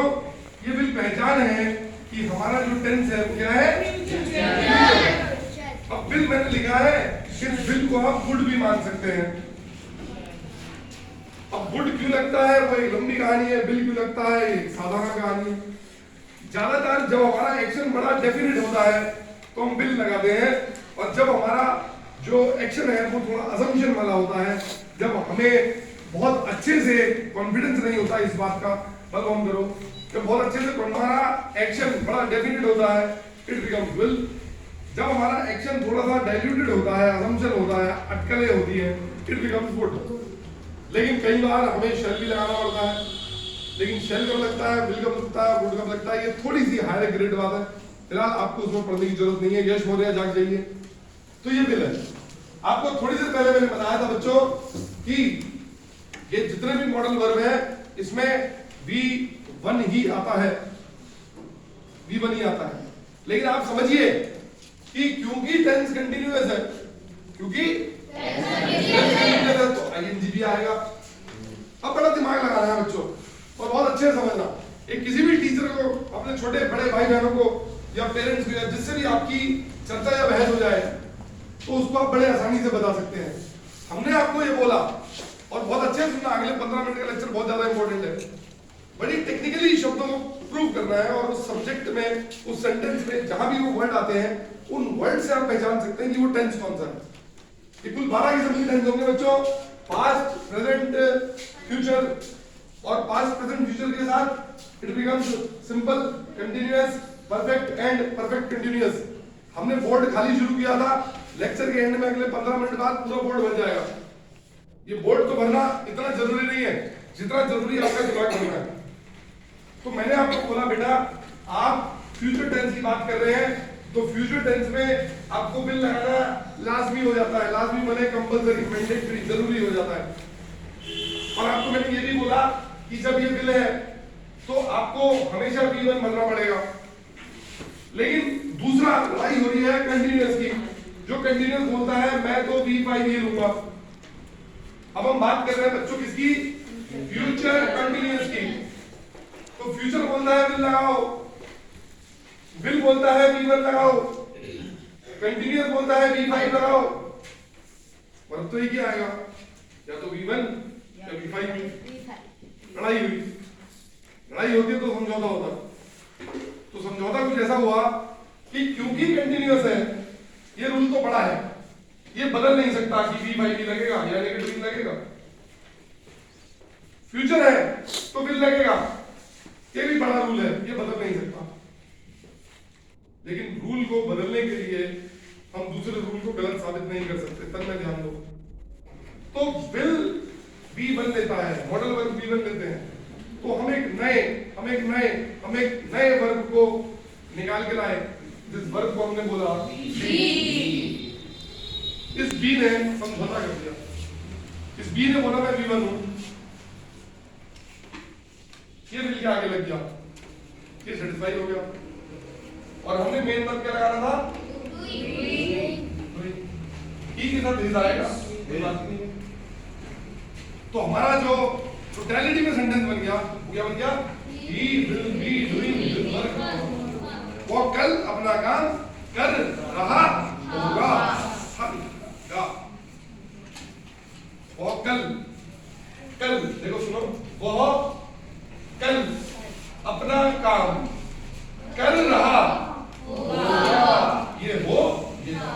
ये बिल पहचान है कि हमारा जो टेंस है वो क्या है. अब बिल मैंने लिखा है, इस बिल को आप वुड भी मान सकते हैं. अब वुड क्यों लगता है, वो एक लंबी कहानी है. बिल क्यों लगता है, एक साधारण कहानी है. ज्यादातर जब हमारा एक्शन बड़ा डेफिनेट होता है तो हम बिल लगाते हैं, और जब हमारा जो एक्शन है वो थोड़ा असम्पशन वाला होता है, जब हमें बहुत अच्छे से कॉन्फिडेंस नहीं होता इस बात का, परफॉर्म करो, जब बहुत अच्छे से हमारा एक्शन बड़ा डेफिनेट होता है, इट बिकम्स विल. जब हमारा एक्शन थोड़ा सा डाइल्यूटेड होता है, असम्पशन होता है, अटकलें होती है, इट बिकम्स वुड. लेकिन कई बार हमें शेल भी लगाना पड़ता है. लेकिन शेल कब लगता है, बिल कब लगता है, वुड कब लगता है, ये थोड़ी सी हायर ग्रेड बात है. फिलहाल आपको उसमें पढ़ने की जरूरत नहीं है. यश मौर्य जाग जाइए. तो ये बिल है. आपको थोड़ी देर पहले मैंने बताया था बच्चों कि ये जितने भी मॉडल वर्ब है इसमें V1 ही आता है, V1 ही आता है. लेकिन आप समझिए कि क्योंकि टेंस कंटिन्यूअस है, क्योंकि तो ING भी आएगा. अब बड़ा दिमाग लगाना है बच्चों, और बहुत अच्छे से समझना. एक किसी भी टीचर को, अपने छोटे बड़े भाई बहनों को या पेरेंट्स को, या जिससे भी आपकी चर्चा या बहस हो जाए, तो उसको आप बड़े आसानी से बता सकते हैं. हमने आपको ये बोला, और बहुत अच्छे से सुनना, अगले 15 मिनट का लेक्चर बहुत ज्यादा इंपॉर्टेंट है. बड़ी टेक्निकली शब्दों को प्रूव करना है, और उस सब्जेक्ट में, उस सेंटेंस में जहां भी वो वर्ड आते हैं, उन वर्ड से आप पहचान सकते हैं कि वो टेंस कौन सा है. कुल 12 किस्म के टेंस होंगे बच्चों. पास्ट, प्रेजेंट, फ्यूचर, और पास्ट, प्रेजेंट, फ्यूचर के साथ it becomes simple, continuous, perfect and perfect continuous. हमने बोर्ड खाली शुरू किया था. लेक्चर के एंड में अगले 15 मिनट बाद पूरा बोर्ड भर जाएगा. ये बोर्ड तो भरना इतना जरूरी नहीं है जितना जरूरी आपका दिमाग भरना है. तो मैंने आपको बोला बेटा, आप फ्यूचर टेंस की बात कर रहे हैं, तो फ्यूचर टेंस में आपको बिल लगाना लाजमी हो जाता है. लाजमी माने कंपलसरी, मैंडेटरी, जरूरी हो जाता है. और आपको मैंने ये भी बोला कि जब ये विल है तो आपको हमेशा V1 बनना पड़ेगा। लेकिन दूसरा लड़ाई हो रही है कंटिन्यूअस की। जो कंटिन्यूअस बोलता है मैं तो V5 ही लूंगा। अब हम बात कर रहे हैं बच्चों किसकी, फ्यूचर कंटिन्यूअस की। तो फ्यूचर बोलता है विल लगाओ, विल बोलता है V1 लगाओ, कंटिन्यूअस बोलता है V5 लगाओ। मतलब तो ये क्या आएगा, या तो V1 या V5। लड़ाई हुई, लड़ाई होती है तो समझौता होता। तो समझौता कुछ ऐसा हुआ कि क्योंकि कंटिन्यूअस है, ये रूल तो बड़ा है, ये बदल नहीं सकता कि V5 भी लगेगा या नेगेटिव भी लगेगा। फ्यूचर है तो विल लगेगा, ये भी बड़ा रूल है, ये बदल नहीं सकता। लेकिन रूल को बदलने के लिए हम दूसरे रूल को गलत साबित नहीं कर सकते, तब में ध्यान दो। तो विल V1 लेता है, मॉडल वर्ब V1 लेते हैं, तो हम एक नए वर्ब को निकाल के लाए। जिस वर्ब को हमने बोला इस बी ने समझौता कर दिया। इस बी ने बोला मैं V1 हूं, ये विल के आगे लग गया, ये सेटिस्फाई हो गया। और हमने मेन वर्ब क्या लगाना था, ई के साथ इज आएगा, तो हमारा जो टोटलिटी में सेंटेंस बन गया, वो क्या बन गया, he will be doing this work. वो कल अपना काम कर रहा होगा। वो कल देखो सुनो, वो कल अपना काम कर रहा होगा। ये होगा,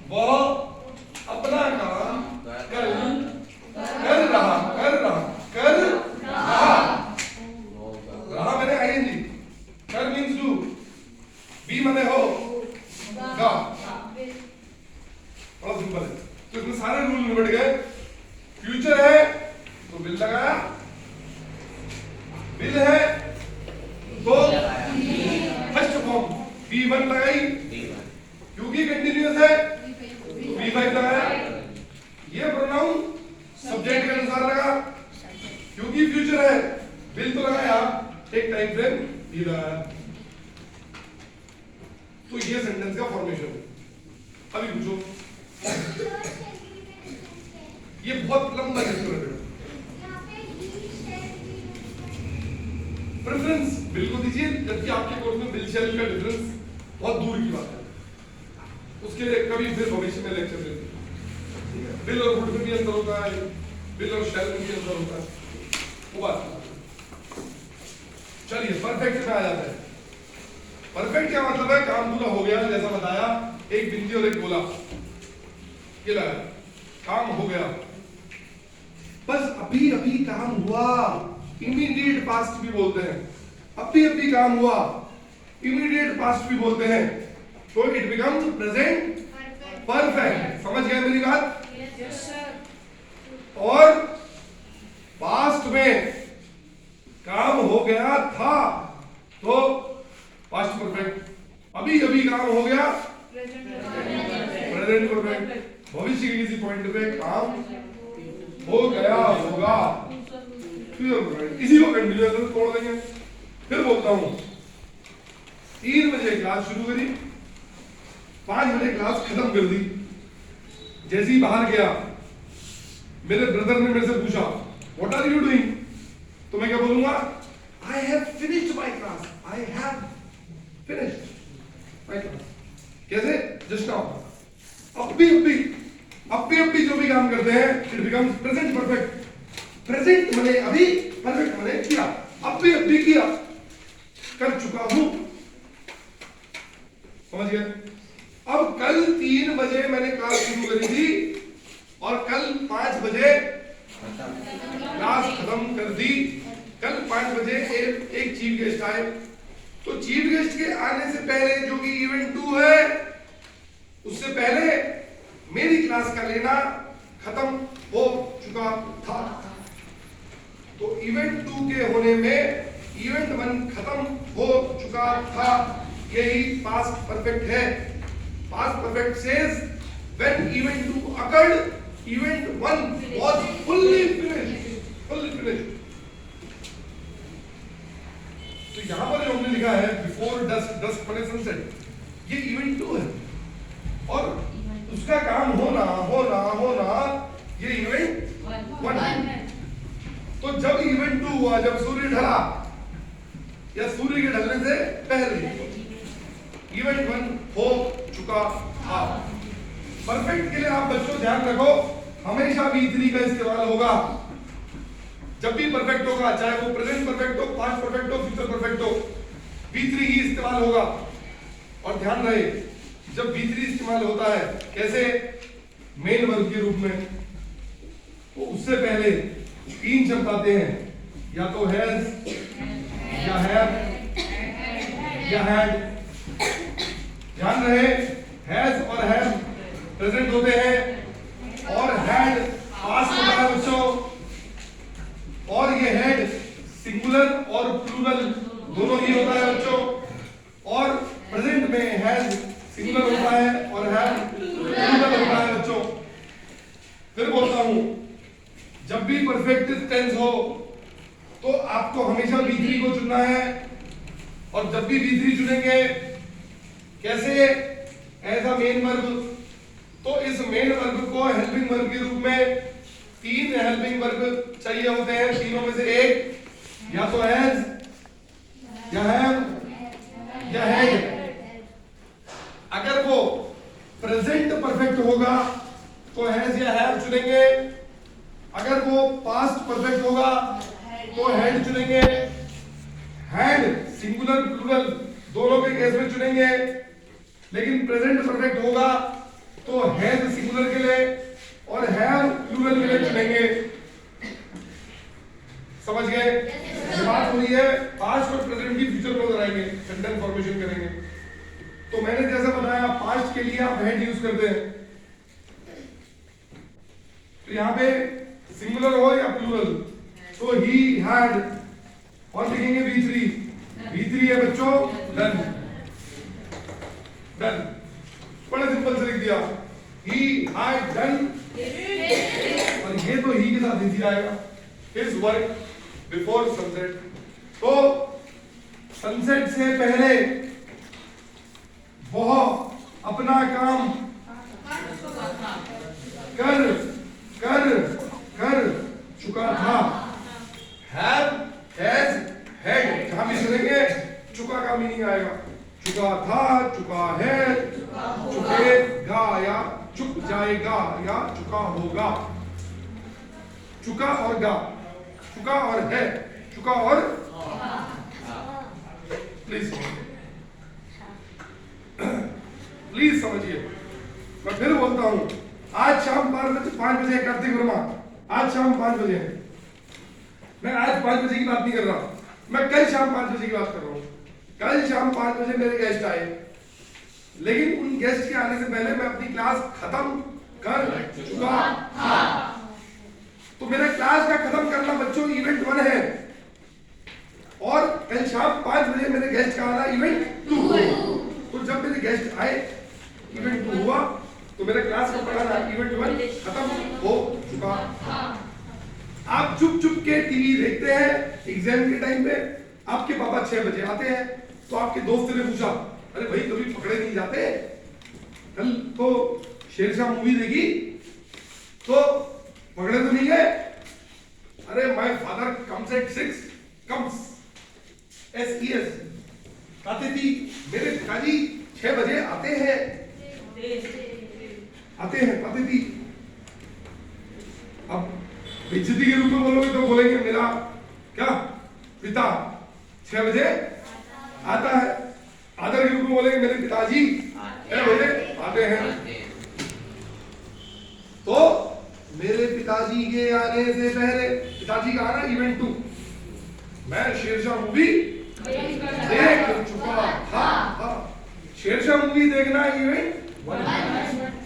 वो अपना काम कल कर रहा मैंने आईएनजी, कर मींस डू, बी माने हो गा। बड़ा सिंपल है। तो इसमें सारे रूल निबट गए। फ्यूचर है तो विल लगाया, विल है तो फर्स्ट फॉर्म V1 लगाई, क्योंकि कंटिन्यूअस है तो V5 लगाया। ये प्रोनाउन सब्जेक्ट के अनुसार लगा, क्योंकि फ्यूचर है विल तो लगाया, एक टाइम फ्रेम भी लगाया। तो ये सेंटेंस का फॉर्मेशन है। अभी पूछो, ये बहुत लंबा चैप्टर है। प्रेफरेंस विल को दीजिए, जबकि आपके कोर्स में विल शैल का डिफरेंस बहुत दूर की बात है। उसके लिए कभी फिर भविष्य में लेक्चर देंगे। विल और वुड में भी अंतर होता है, विल और शैल में भी अंतर होता है, वो बात। चलिए परफेक्ट में आ जाता है। परफेक्ट क्या मतलब है, काम पूरा हो गया, जैसा बताया, एक बिंदी और एक गोला, ये लगा, काम हो गया, बस अभी अभी काम हुआ। इमीडिएट पास्ट भी बोलते हैं, अभी काम हुआ, इमीडिएट पास्ट भी बोलते हैं। तो इट बिकम्स प्रेजेंट परफेक्ट। समझ गए मेरी बात? Yes sir. और पास्ट में काम हो गया था तो पास्ट परफेक्ट, अभी अभी काम हो गया प्रेजेंट परफेक्ट, भविष्य के किसी पॉइंट पे काम हो गया होगा। इसी को कंटिन्यूअस तोड़ देंगे। फिर बोलता हूं 3 बजे क्लास शुरू करी, 5 बजे क्लास खत्म कर दी। जैसे ही बाहर गया, मेरे ब्रदर ने मेरे से पूछा व्हाट आर यू डूइंग, तो मैं क्या बोलूंगा, I have finished my class, I have finished my class. कैसे? Just now. अभी जो भी काम करते हैं it becomes present perfect. Present माने अभी, परफेक्ट माने किया, अभी किया, कर चुका हूं। समझ गए? अब कल 3 बजे मैंने क्लास शुरू करी थी और कल 5 बजे क्लास खत्म कर दी। कल 5 बजे एक चीफ गेस्ट आए, तो चीफ गेस्ट के आने से पहले जो कि इवेंट 2 है, उससे पहले मेरी क्लास का लेना खत्म हो चुका था। तो इवेंट 2 के होने में इवेंट 1 खत्म हो चुका था। यही पास्ट परफेक्ट है। Past perfect says when event 2 occurred event 1 was fully finished. तो यहां पर जो हमने लिखा है बिफोर डस्क बने सनसेट, ये इवेंट 2 है और उसका काम होना ये इवेंट 1 है। तो जब इवेंट 2 हुआ, जब सूर्य ढला या सूर्य के ढलने से पहले, इवेंट 1 हो चुका था। परफेक्ट के लिए आप बच्चों ध्यान रखो, हमेशा V3 का इस्तेमाल होगा। जब भी परफेक्ट होगा, चाहे वो प्रेजेंट परफेक्ट हो, पास्ट परफेक्ट हो, फ्यूचर परफेक्ट हो, V3 ही इस्तेमाल होगा। और ध्यान रहे, जब V3 इस्तेमाल होता है कैसे, मेन वर्ब के रूप में, तो उससे पहले 3 शब्द आते हैं, या तो हैज या हैव या हैड। ध्यान रहे, हैज और हैव प्रेजेंट होते हैं और हैड पास्ट होता है बच्चों, और ये हैड सिंगुलर और प्लूरल दोनों ही होता है बच्चों। और प्रेजेंट में हैज सिंगुलर होता है और हैव प्लूरल होता है बच्चों। फिर बोलता हूं, जब भी परफेक्ट टेंस हो तो आपको हमेशा V3 को चुनना है। और जब भी V3 चुनेंगे कैसे, एज अ मेन वर्ब, तो इस मेन वर्ब को हेल्पिंग वर्ब के रूप में 3 हेल्पिंग वर्ब चाहिए होते हैं, तीनों में से एक, या तो हैज या हैव या हैड। अगर वो प्रेजेंट परफेक्ट होगा तो हैज या हैव चुनेंगे, अगर वो पास्ट परफेक्ट होगा तो हैड चुनेंगे। हैड सिंगुलर प्लूरल दोनों के केस में चुनेंगे, लेकिन प्रेजेंट परफेक्ट होगा तो हैज सिंगुलर के लिए और हैव प्लूरल के लिए चुनेंगे। समझ गए? बात हो रही है पास्ट और प्रेजेंट की, फ्यूचर को कराएंगे, सेंटेंस फॉर्मेशन करेंगे। तो मैंने जैसा बताया, पास्ट के लिए आप हैड यूज करते हैं, तो यहां पे सिंगुलर हो या प्लूरल, तो ही हैड, और लिखेंगे V3 है बच्चों, डन। बड़े सिंपल से लिख दिया, he had done, और ये तो ही के साथ इसी आएगा, his work before sunset। तो सनसेट से पहले वह अपना काम कर चुका था। have, has, had, जहां भी सुनेंगे चुका का मीनिंग आएगा, चुका था, चुका है, चुकेगा या चुक जाएगा या चुका होगा। चुका और गा, चुका और है, चुका और प्लीज समझिए। मैं फिर बोलता हूं, आज शाम 5 बजे कार्तिक वर्मा, आज शाम 5 बजे, मैं आज 5 बजे की बात नहीं कर रहा, मैं कल शाम 5 बजे की बात कर रहा हूं। कल शाम 5 बजे मेरे गेस्ट आए, लेकिन उन गेस्ट के आने से पहले मैं अपनी क्लास खत्म कर चुका था। तो मेरा क्लास का खत्म करना बच्चों इवेंट 1 है, और कल शाम 5 बजे मेरे गेस्ट का आना इवेंट 2। तो जब मेरे गेस्ट आए, इवेंट 2 हुआ, तो मेरा क्लास का पढ़ाना इवेंट 1 खत्म हो चुका था। आप चुप के टीवी देखते हैं एग्जाम के टाइम पे, आपके पापा 6 बजे आते हैं, तो आपके दोस्त ने पूछा, अरे भाई कभी पकड़े नहीं जाते, कल तो शेरशाह मूवी देखी तो पकड़े तो नहीं गए? अरे my father comes at 6, comes SES, आते थी, मेरे पिताजी 6 बजे आते हैं, आते थी। अब बेइज्जती के रूप में बोलोगे तो बोलेंगे मेरा क्या पिता 6 बजे आता है, आदर के रूप में बोलेंगे मेरे पिताजी 6 बजे आते हैं। तो मेरे पिताजी के आने से पहले, पिताजी का आना इवेंट 2, मैं शेरशाह मूवी देख चुका था। शेरशाह मूवी देखना इवेंट 1,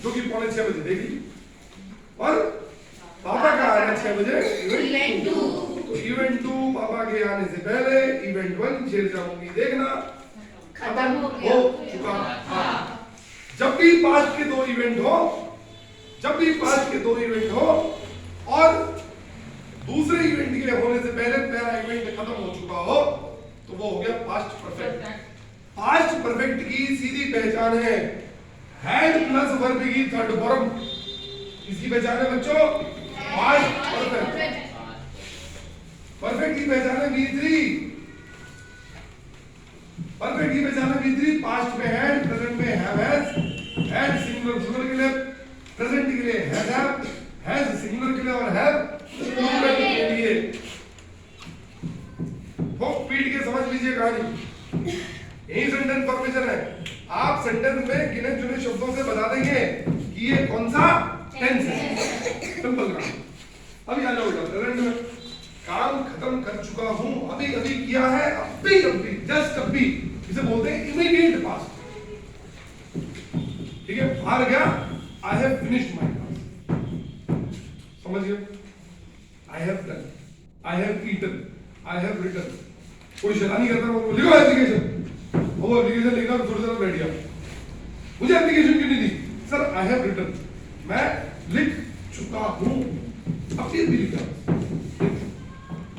जो कि 5:45 बजे देखी, और पापा का आना 6 बजे इवेंट 2। तो इवेंट 2 पापा के आने से पहले, इवेंट 1 शेरशाह मूवी देखना खत्म हो चुका था। जब भी पास्ट के 2 इवेंट हो, जब भी पास्ट के 2 इवेंट हो और दूसरे इवेंट के होने से पहले पहला इवेंट खत्म हो चुका हो तो वो हो गया पास्ट परफेक्ट। पास्ट परफेक्ट की सीधी पहचान है हैड प्लस वर्ब की थर्ड फॉर्म। इसकी पहचान है बच्चों पास्ट परफेक्ट। परफेक्ट की पहचान है V3। परफेक्ट की पहचान है V3। पास्ट में हैड, प्रेजेंट में have has, had singular plural के लिए, प्रेजेंट के लिए हैज सिंगुलर के लिए और हैव प्लूरल के लिए। होप पीट के समझ लीजिए कहानी। यही सेंटेंस फॉर्मेशन है। आप सेंटेंस में गिने चुने शब्दों से बता देंगे कि ये कौन सा टेंस है। सिंपल काम। अभी आ जाओ प्रेजेंट में काम खत्म कर चुका हूं, अभी अभी किया है, अभी अभी जस्ट अभी, इसे बोलते हैं इमीडिएट पास्ट। ठीक है, बाहर गया I have finished my task. समझिए I have done, I have eaten, I have written. कोई शैतानी करता है लिखो एप्लीकेशन, वो एप्लीकेशन लिखा और थोड़ी देर बैठ गया। मुझे एप्लीकेशन क्यों नहीं दी? सर आई हैव रिटन, मैं लिख चुका हूं, अभी भी लिखा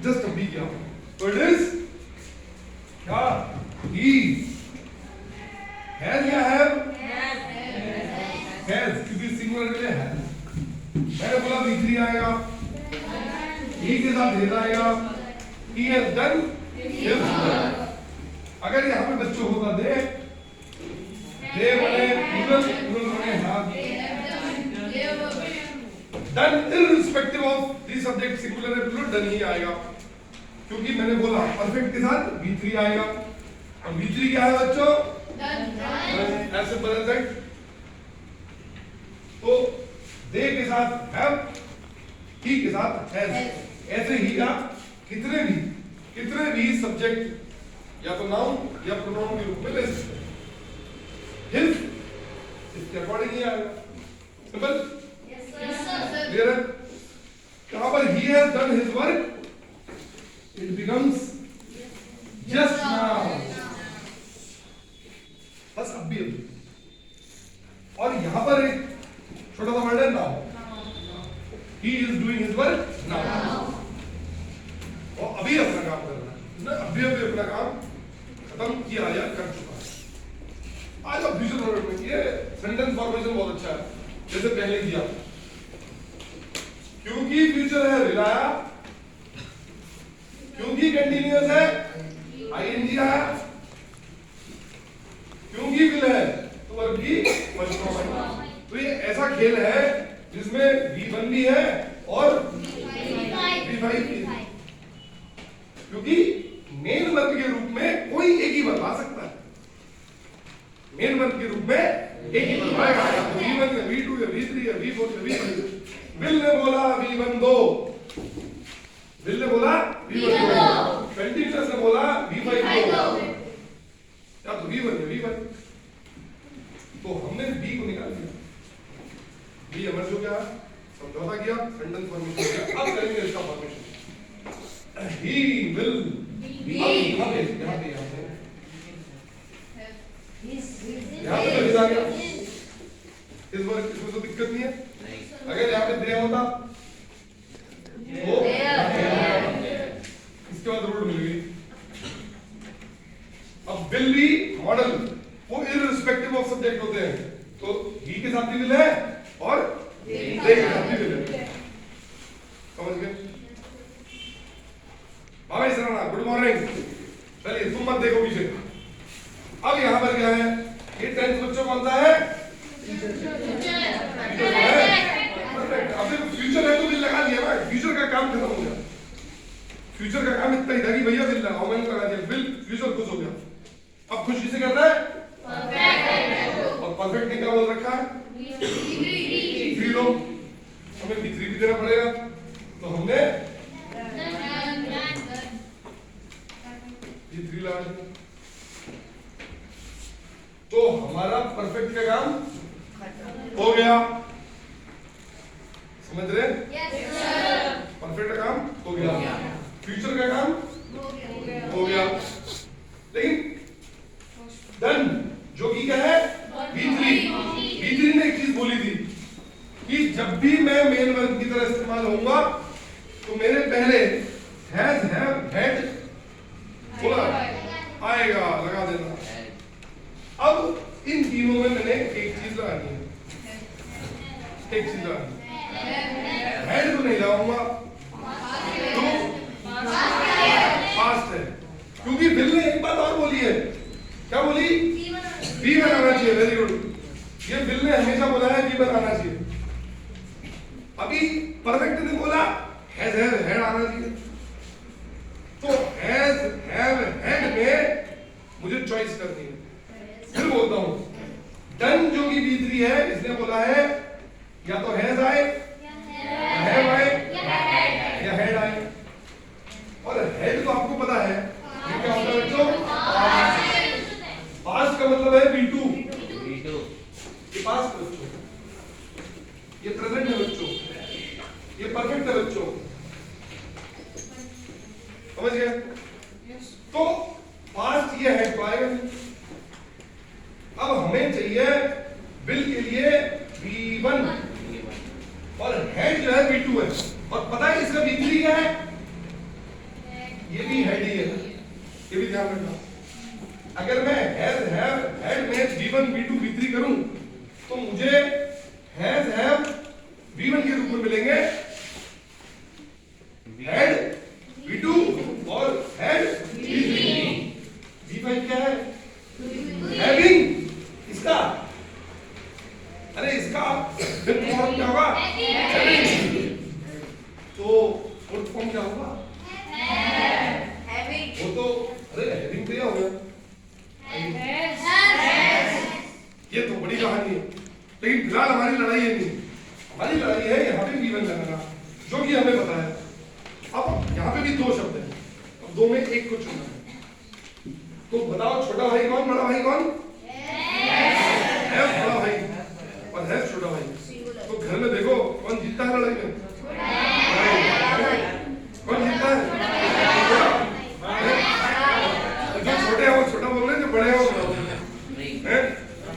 जस्ट अभी क्या। तो इट इज क्या ही हैज या हैव हैज, क्योंकि सिंगुलर के लिए हैज। मैंने बोला V3 आएगा, ही के साथ हैज आएगा, he has done his work. अगर यहां पे बच्चों होता दे बने प्लूरल, प्लूरल बने have done, irrespective of the subject singular है प्लूरल डन ही आएगा। क्योंकि मैंने बोला परफेक्ट के साथ V3 आएगा और V3 क्या है बच्चों? डन। ऐसे बदल दें तो दे के साथ हैव, ही के साथ हैज। ऐसे ही आप कितने भी सब्जेक्ट या तो नाउन या प्रोनाउन के रूप में ले सकते हैं। हिज इसके अकॉर्डिंग ही आएगा। सिंपल क्लियर है? कहां पर he has done his work, it becomes just now, बस अभी। और यहां पर एक छोटा सा वर्ड है now, he is doing his work now, और अभी अपना काम कर रहा है, उसने अभी अपना काम खत्म किया या कर चुका है। आज आप फ्यूचर फॉरवर्ड में ये सेंटेंस फॉर्मेशन बहुत अच्छा है, जैसे पहले किया। क्योंकि फ्यूचर है रिलाया, क्योंकि कंटिन्यूअस है आईएनजी आया, क्योंकि विल है तो वर्ब की फर्स्ट फॉर्म है। तो ये ऐसा खेल है जिसमें V1 भी है और V5 भी है। क्योंकि मेन वर्ब के रूप में कोई एक ही वर्ब आ सकता है। मेन वर्ब के रूप में एक ही वर्ब आएगा, V1 या V2 या V3 या V4 या V5। विल ने बोला V1 दो, विल ने बोला V1 दो, कंटिन्यूअस ने बोला V5 दो, या तो V1 या V5। तो हमने B को निकाल दिया, B एमर्ज हो गया, समझौता किया, सेंटेंस फॉर्मेशन हो गया। अब करेंगे इसका फॉर्मेशन। He will be, यहाँ पे यहाँ पे तो आ गया। इस बार इसमें तो दिक्कत नहीं है। अगर यहाँ पे दे होता वो इसके बाद रूट मिल गई। अब विल भी मॉडल वो इररिस्पेक्टिव ऑफ सब्जेक्ट होते हैं, तो ही के साथ भी विल है और दे के साथ भी विल है। समझ गए? भाई सराना गुड मॉर्निंग। चलिए तुम मत देखो पीछे। अब यहाँ पर क्या है? ये टेंस बच्चों कौन सा है? अब फ्यूचर है तो विल लगा दिया ना, फ्यूचर का काम खत्म हो गया। फ्यूचर का काम इतना ही था कि भैया विल लगाओ, मैंने लगा दिया विल, फ्यूचर खुश हो गया। अब खुश किसे करना है? और परफेक्ट ने क्या बोल रखा है? V3 लो, हमें V3 भी देना पड़ेगा, तो हमने V3 लगा दिया। तो हमारा परफेक्ट का काम हो गया। समझ रहे? परफेक्ट का काम हो गया, फ्यूचर का काम हो गया। लेकिन डन जो कि क्या है? V3 ने एक चीज बोली थी कि जब भी मैं मेन वर्ब की तरह इस्तेमाल होऊंगा तो मेरे पहले हैज हैव हैड बोला आएगा, लगा देना। अब इन तीनों में मैंने एक चीज लगानी है, एक चीज लगानी है। हैड को नहीं लगाऊंगा तो पास्ट है, क्योंकि बिल ने एक बात और बोली है। क्या बोली? बी में आना चाहिए। Very good. ये बिल ने हमेशा बोला है बी में आना चाहिए। अभी परफेक्ट ने बोला हैज हैव हैड आना चाहिए। तो हैज हैव हैड में मुझे चॉइस करनी है। फिर बोलता हूं डन जो कि B3 है, इसने बोला है या तो हैज आए, हैव आए या हैड आए। और हेड तो आपको पता है ये क्या होता है बच्चों? पास्ट का मतलब है B2। ये पास्ट है बच्चों, ये प्रेजेंट है बच्चों, ये परफेक्ट है बच्चों, समझ गए? तो पास्ट ये हेड तो आएगा नहीं। अब हमें चाहिए बिल के लिए B1 और हेड जो है B2 है। और पता है इसका B3 क्या है? ये भी हेड ही है, ये भी ध्यान रखना। अगर मैं हैज हैव हैड में B1 B2 B3 करूं तो मुझे हैज हैव B1 के रूप में मिलेंगे, हैड B2 और हैड B3। B5 क्या है? हैविंग। इसका अरे इसका फिफ्थ फॉर्म क्या होगा? हैविंग। तो फोर्थ फॉर्म क्या होगा? वो तो अरे हैविंग तो क्या हो गया? ये तो बड़ी कहानी है, लेकिन फिलहाल हमारी लड़ाई है नहीं। हमारी लड़ाई है यहाँ पे B1 लगाना, जो कि हमें पता है। अब यहाँ पे भी दो शब्द हैं, अब दो में एक को चुनना है। तो बताओ छोटा भाई कौन, बड़ा भाई कौन? हैव बड़ा भाई और हैव छोटा भाई। तो घर में देखो कौन जीतता है लड़ाई में? कौन जीतता है? जो छोटे हैं वो छोटा बोल रहे हैं, जो बड़े हैं वो बड़ा बोल रहे हैं।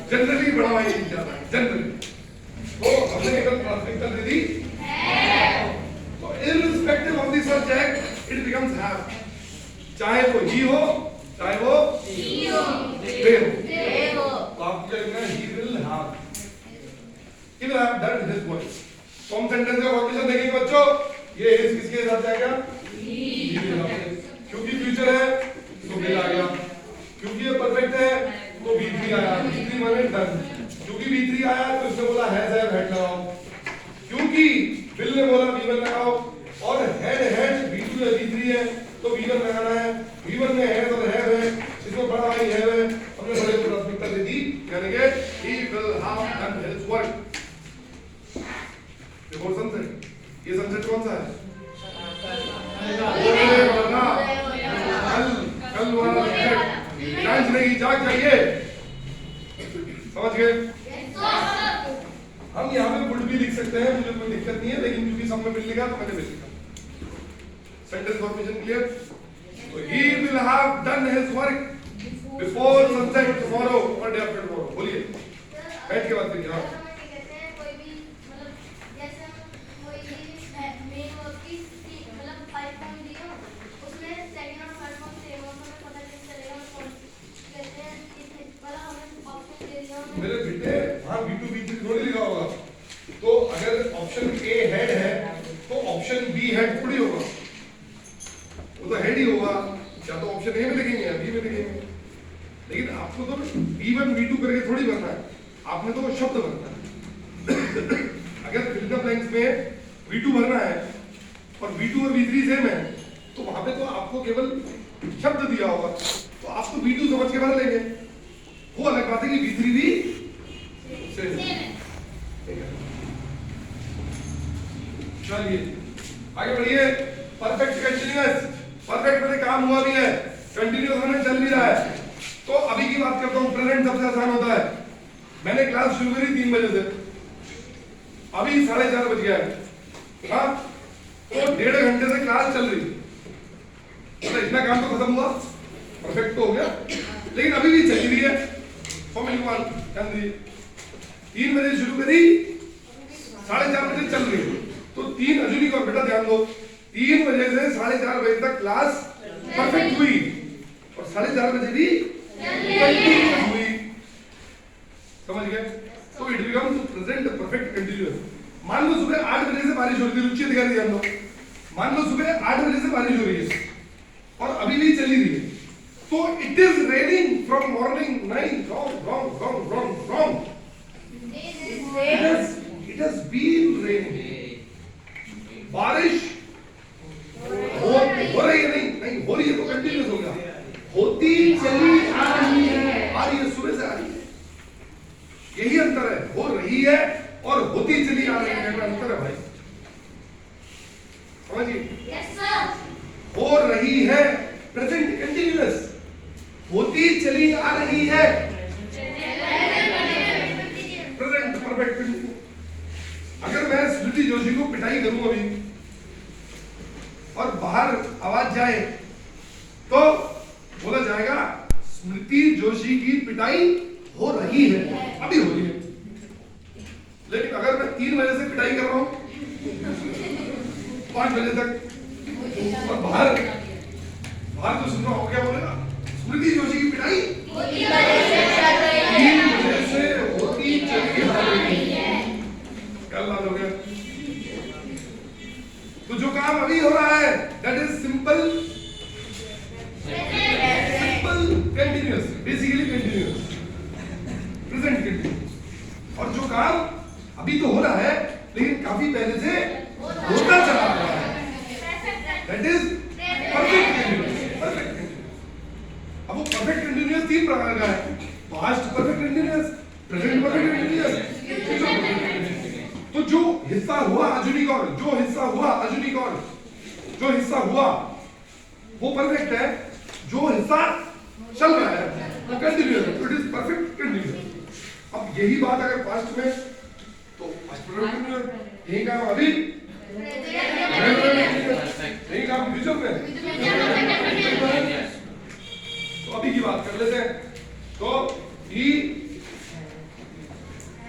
जनरली बड़ा भाई जीत जाता है, जनरली। तो हमने एक प्राथमिकता दे दी। तो irrespective of the subject, it becomes have। चाहे वो ही हो, चाहे वो they हो। तो आपको क्या लिखना है? He will have। He will have done his work। Form sentence का कॉम्बिनेशन देखेंगे बच्चों। ये is किसके साथ जाएगा? he will have। क्योंकि फ्यूचर है तो will आ गया, क्योंकि ये परफेक्ट है तो B3 आया। B3 माने डन। क्योंकि B3 आया तो इसने बोला हैज हैव हैड लगाओ, क्योंकि बिल ने बोला B1 लगाओ, और हैड हैड B2 है B3 है तो B1 लगाना है। B1 में हैज और हैव है, इसमें बड़ा भाई हैव है, हमने बड़े को प्राथमिकता दे दी, यानी कि he will have done his work। देखो सनसेट, ये सनसेट कौन सा है? कल वाला सनसेट। जांच नहीं, जाग जाइए, समझ गए? हम यहाँ पे वुड भी लिख सकते हैं, मुझे कोई दिक्कत नहीं है, लेकिन क्योंकि सब में मिल लिखा तो मैंने मिल लिखा। Sentence formation clear? तो he will have done his work before sunset tomorrow or day after tomorrow। बोलिए, बैठ के बात करिए। आप मेरे बेटे वहां B2 B3 थोड़ी लिखा होगा। तो अगर ऑप्शन ए हेड है तो ऑप्शन बी हेड थोड़ी होगा, वो तो हेड ही होगा। या तो ऑप्शन ए में लिखेंगे या बी में लिखेंगे, लेकिन आपको तो B1 B2 करके थोड़ी भरना है, आपने तो शब्द भरना है। अगर फिल द ब्लैंक्स में B2 भरना है और B2 और B3 सेम है तो वहां पे तो आपको केवल शब्द दिया होगा, तो आप तो B2 समझ के भर लेंगे। वो अलग बात है कि B3 भी सेम है। चलिए आगे बढ़िए। परफेक्ट कंटीन्यूअस, परफेक्ट में काम हुआ भी है, कंटीन्यूअस में चल भी रहा है। तो अभी की बात करता हूं, प्रेजेंट सबसे आसान होता है। मैंने क्लास शुरू करी 3 बजे से, अभी 4:30 बज गया है। हाँ, तो 1.5 घंटे से क्लास चल रही, तो इतना काम तो खत्म हुआ, परफेक्ट तो हो गया, लेकिन अभी भी चल रही है। फॉर्मूला 1 3 बजे शुरू करी, 4:30 बजे चल रही है, तो 3 अजूनी और बेटा ध्यान दो, 3 बजे से 4:30 बजे तक क्लास परफेक्ट हुई और 4:30 बजे भी कंटिन्यूअस हुई, समझ गए? तो it becomes present perfect continuous. मान लो सुबह 8 बजे से बारिश हो रही है, रुचि अधिकारी ध्यान दो, मान लो सुबह 8 बजे से बारिश हो रही है और अभी भी चली रही है, तो it is raining from morning 9, wrong it has been raining. बारिश हो रही है, नहीं हो रही है तो कंटिन्यूअस होगा, होती चली आ रही है सुबह से आ रही है, यही अंतर है, हो रही है और होती चली आ रही है, अंतर है भाई, समझिए? हो रही है प्रेजेंट कंटिन्यूअस, होती चली आ रही है प्रेजेंट परफेक्ट कंटिन्यूअस। अगर मैं स्मृति जोशी को पिटाई करूं अभी और बाहर आवाज जाए तो बोला जाएगा स्मृति जोशी की पिटाई हो रही है, अभी हो रही है। लेकिन अगर मैं 3 बजे से पिटाई कर रहा हूं 5 बजे तक और बाहर तो सुन रहा हो, क्या बोलेगा? स्मृति जोशी की पिटाई 3 बजे से होती चली आ रही है, क्या बात हो गया? तो जो काम अभी हो रहा है that is simple continuous, basically continuous, present continuous. और जो काम अभी तो हो रहा है लेकिन काफी पहले से होता चला आ रहा है दैट इज परफेक्ट कंटिन्यूअस। अब वो परफेक्ट कंटिन्यूअस 3 प्रकार का है, past perfect continuous, present perfect continuous. तो जो हिस्सा हुआ आधुनिक और जो हिस्सा हुआ आधुनिक और जो हिस्सा हुआ वो परफेक्ट है, जो हिस्सा चल रहा है वो कंटिन्यूअस है, इट इज परफेक्ट कंटिन्यूअस। अब यही बात अगर पास्ट में तो पास्ट परफेक्ट कंटिन्यूअस, यही काम अभी यही काम फ्यूचर में, तो अभी की बात कर लेते हैं। तो he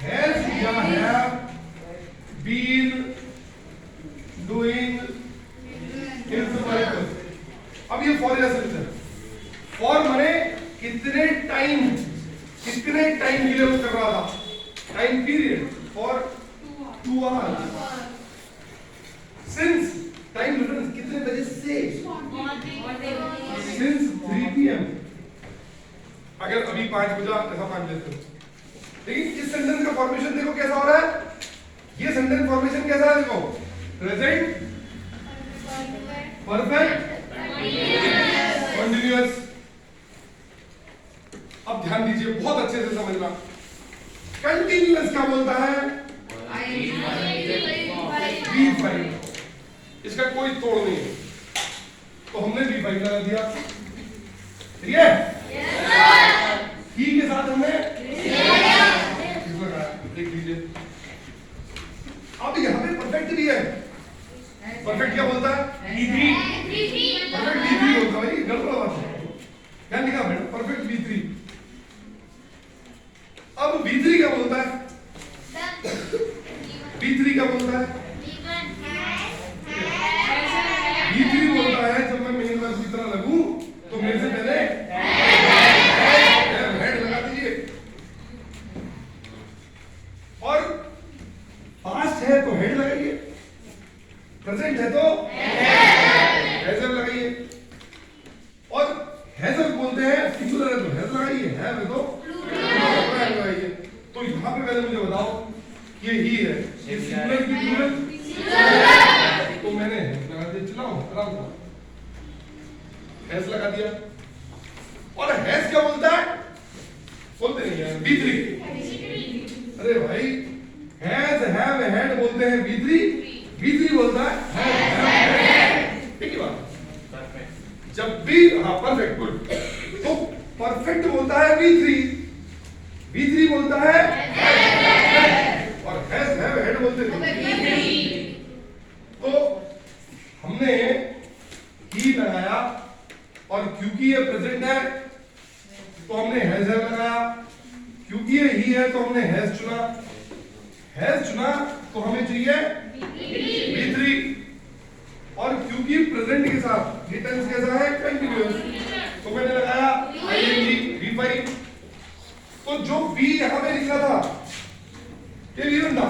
has या have been doing his work। अब ये फॉर या सिंपल, फॉर माने कितने टाइम के लिए वो कर रहा था, time period for 2 hours, since time difference कितने बजे से, सिंस 3 PM। अगर अभी 5 बजा ऐसा मान लेते हो, लेकिन इस सेंटेंस का फॉर्मेशन देखो कैसा हो रहा है, ये सेंटेंस फॉर्मेशन कैसा है देखो, प्रेजेंट परफेक्ट कंटिन्यूअस। अब ध्यान दीजिए, बहुत अच्छे से समझना, कंटिन्यूअस क्या बोलता है, V5, इसका कोई तोड़ नहीं है, तो हमने V5 लगा दिया, ठीक है? ही के साथ हमने देख लीजिए। अब यहाँ पे परफेक्ट भी है, परफेक्ट क्या बोलता है, V3, परफेक्ट V3 बोलता है भाई, गलत बात है, क्या लिखा मैडम, परफेक्ट V3। अब V3 क्या बोलता है, V3 क्या बोलता है, V3 बोलता है जब मैं मेन वर्ब की तरह लगूं तो मेरे से पहले हेड लगा दीजिए, और पास्ट है तो हेड लगाइए, प्रेजेंट है तो हैजल लगाइए, और हैजल बोलते हैं सिंगुलर है तो हैज लगाइए, है तो प्लूरल लगाइए। तो यहाँ पे पहले मुझे बताओ ये ही है, ये सिंगुलर की प्लूरल, तो मैंने लगा दिया, चलाओ आराम से हैज लगा दिया। और हैज क्या बोलता है, बोलते नहीं है V3। अरे भाई हैज हैव हैड बोलते हैं V3 बोलता है हैव, ठीक है बात, जब भी हाँ परफेक्ट गुड, तो परफेक्ट बोलता है V3 बोलता है और हैज हैव हैड बोलते हैं। तो हमने ही लगाया और क्योंकि ये प्रेजेंट है तो हमने हैज लगाया, क्योंकि ये ही है तो हमने हैज चुना तो हमें चाहिए V3 और क्योंकि प्रेजेंट के साथ ये टेंस कैसा है कंटिन्यूअस तो मैंने लगाया ing V5 तो जो B यहां पे लिखा था ये V1 था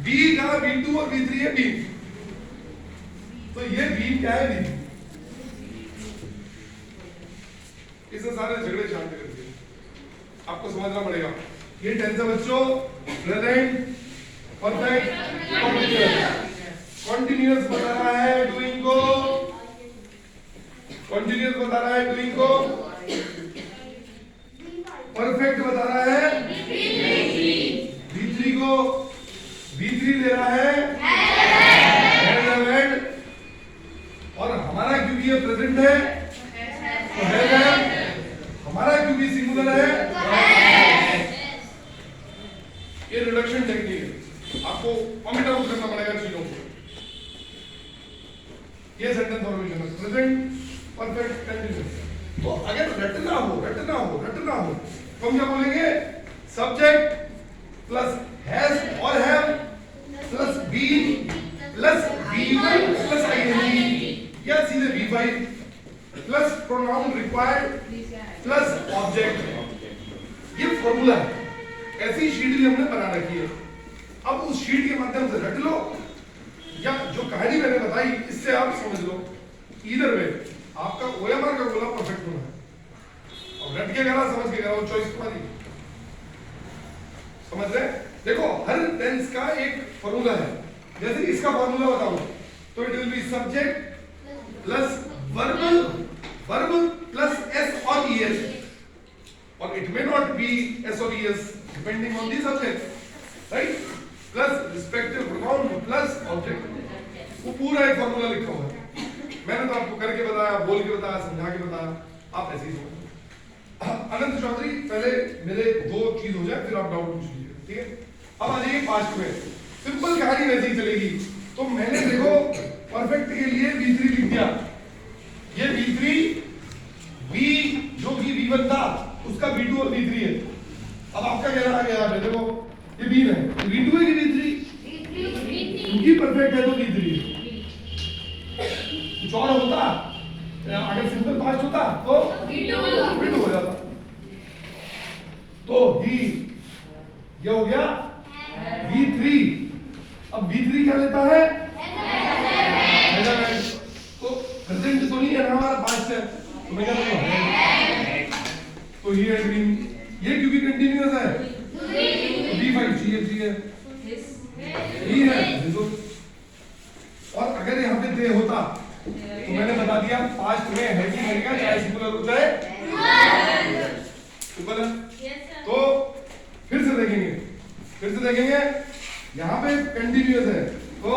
B का V2 और V3 है B तो ये B क्या है B इसे सारे झगड़े शांत कर दिए आपको समझना पड़ेगा ये टेंस है बच्चों प्रेजेंट परफेक्ट कॉन्टिन्यूअस बता रहा है डूइंग को कॉन्टिन्यूअस बता रहा है डूइंग को परफेक्ट बता रहा है V3 को V3 दे रहा है और हमारा क्योंकि ये प्रेजेंट है तो है हमारा क्योंकि सिंगुलर है ये रिडक्शन टेक्निक है आपको पॉइंट आउट करना पड़ेगा चीजों को ये सेंटेंस फॉर्मेशन है प्रेजेंट परफेक्ट कंटिन्यूअस तो अगर रटना हो तो हम क्या बोलेंगे सब्जेक्ट प्लस हैज और have plus been plus V1 plus ing या सीधे V5 plus pronoun required plus object ये फॉर्मूला है ऐसी शीट भी हमने बना रखी है अब उस शीट के माध्यम से रट लो या जो कहानी मैंने बताई इससे आप समझ लो इधर वे आपका OMR का गोला परफेक्ट होना है और रट के करा समझ के करा वो चॉइस तुम्हारी समझ रहे देखो हर टेंस का एक फॉर्मूला है जैसे इसका फॉर्मूला बताऊं तो it will be subject plus verb plus s और es और it may not be s or es depending on the subject right plus respective pronoun plus object वो पूरा एक फॉर्मूला लिखा हुआ है मैंने तो आपको करके बताया बोल के बताया समझा के बताया आप ऐसे ही समझो अनंत चौधरी पहले मेरे दो चीज हो जाए फिर आप डाउट पूछ लीजिए ठीक है अब आ जाइए पास्ट में सिंपल कहानी वैसे ही चलेगी तो मैंने देखो परफेक्ट के लिए V3 लिख दिया ये V3 V जो कि V1 था उसका V2 और V3 है अब आपका कहना आ गया देखो ये V है V2 है कि V3 क्योंकि परफेक्ट है तो V3 कुछ और होता अगर सिंपल पास्ट होता तो V2 हो जाता तो ही ये हो गया V3 अब V3 क्या लेता है तो प्रेजेंट तो नहीं है ना हमारा पास्ट है तो मैं क्या करूंगा तो ही है ग्रीन ये क्योंकि कंटीन्यूअस है तो V5 चाहिए ही है देखो और अगर यहाँ पे दे होता तो मैंने बता दिया पास्ट में है कि लगेगा चाहे सिंगुलर हो चाहे सिंपल है तो फिर से देखेंगे यहाँ पे कंटीन्यूअस है तो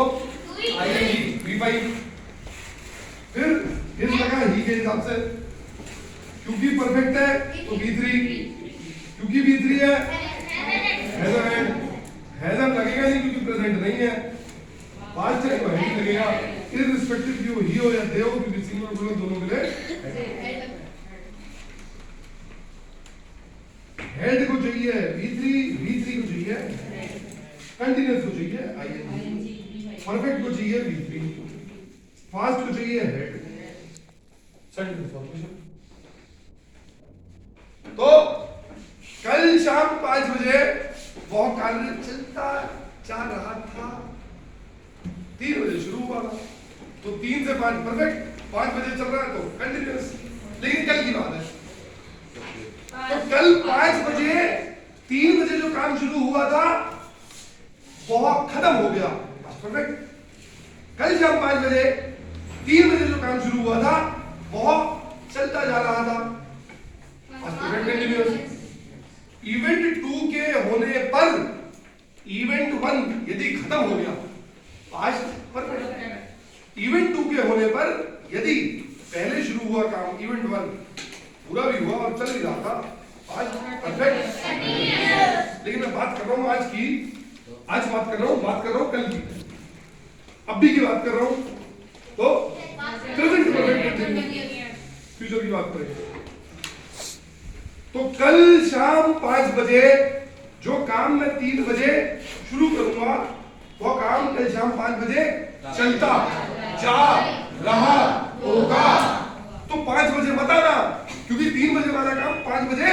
ing V5 फिर इस लगा ही के हिसाब से क्योंकि परफेक्ट है तो V3 क्योंकि V3 है हैजन लगेगा नहीं क्योंकि प्रेजेंट नहीं है पास्ट है तो है ही लगेगा इररिस्पेक्टिव क्यों ही हो या दे हो क्योंकि सिंगुलर प्लूरल दोनों मिले हेड को चाहिए V3 को चाहिए कंटीन्यूअस को चाहिए ing परफेक्ट को चाहिए V3 फास्ट को चाहिए हेड सेंटेंस फॉर्मेशन तो कल शाम 5 बजे वह कार्य चलता जा रहा था 3 बजे शुरू हुआ था तो 3 से 5 परफेक्ट 5 बजे चल रहा है तो कंटिन्यूअस लेकिन कल की बात है तो कल 5 बजे 3 बजे जो काम शुरू हुआ था वह खत्म हो गया परफेक्ट कल शाम 5 बजे 3 बजे जो काम शुरू हुआ था वह चलता जा रहा था इवेंट 2 के होने पर इवेंट 1 यदि खत्म हो गया पास्ट परफेक्ट इवेंट 2 के होने पर यदि पहले शुरू हुआ काम इवेंट 1 पूरा भी हुआ और चल भी रहा था पास्ट परफेक्ट लेकिन मैं बात कर रहा हूं आज बात कर रहा हूं कल की अभी की बात कर रहा हूं तो प्रेजेंट परफेक्ट फ्यूचर की बात करेंगे तो कल शाम 5 बजे जो काम मैं 3 बजे शुरू करूंगा वो काम कल शाम 5 बजे चलता जा रहा होगा। तो 5 बजे बताना, क्योंकि 3 बजे वाला काम 5 बजे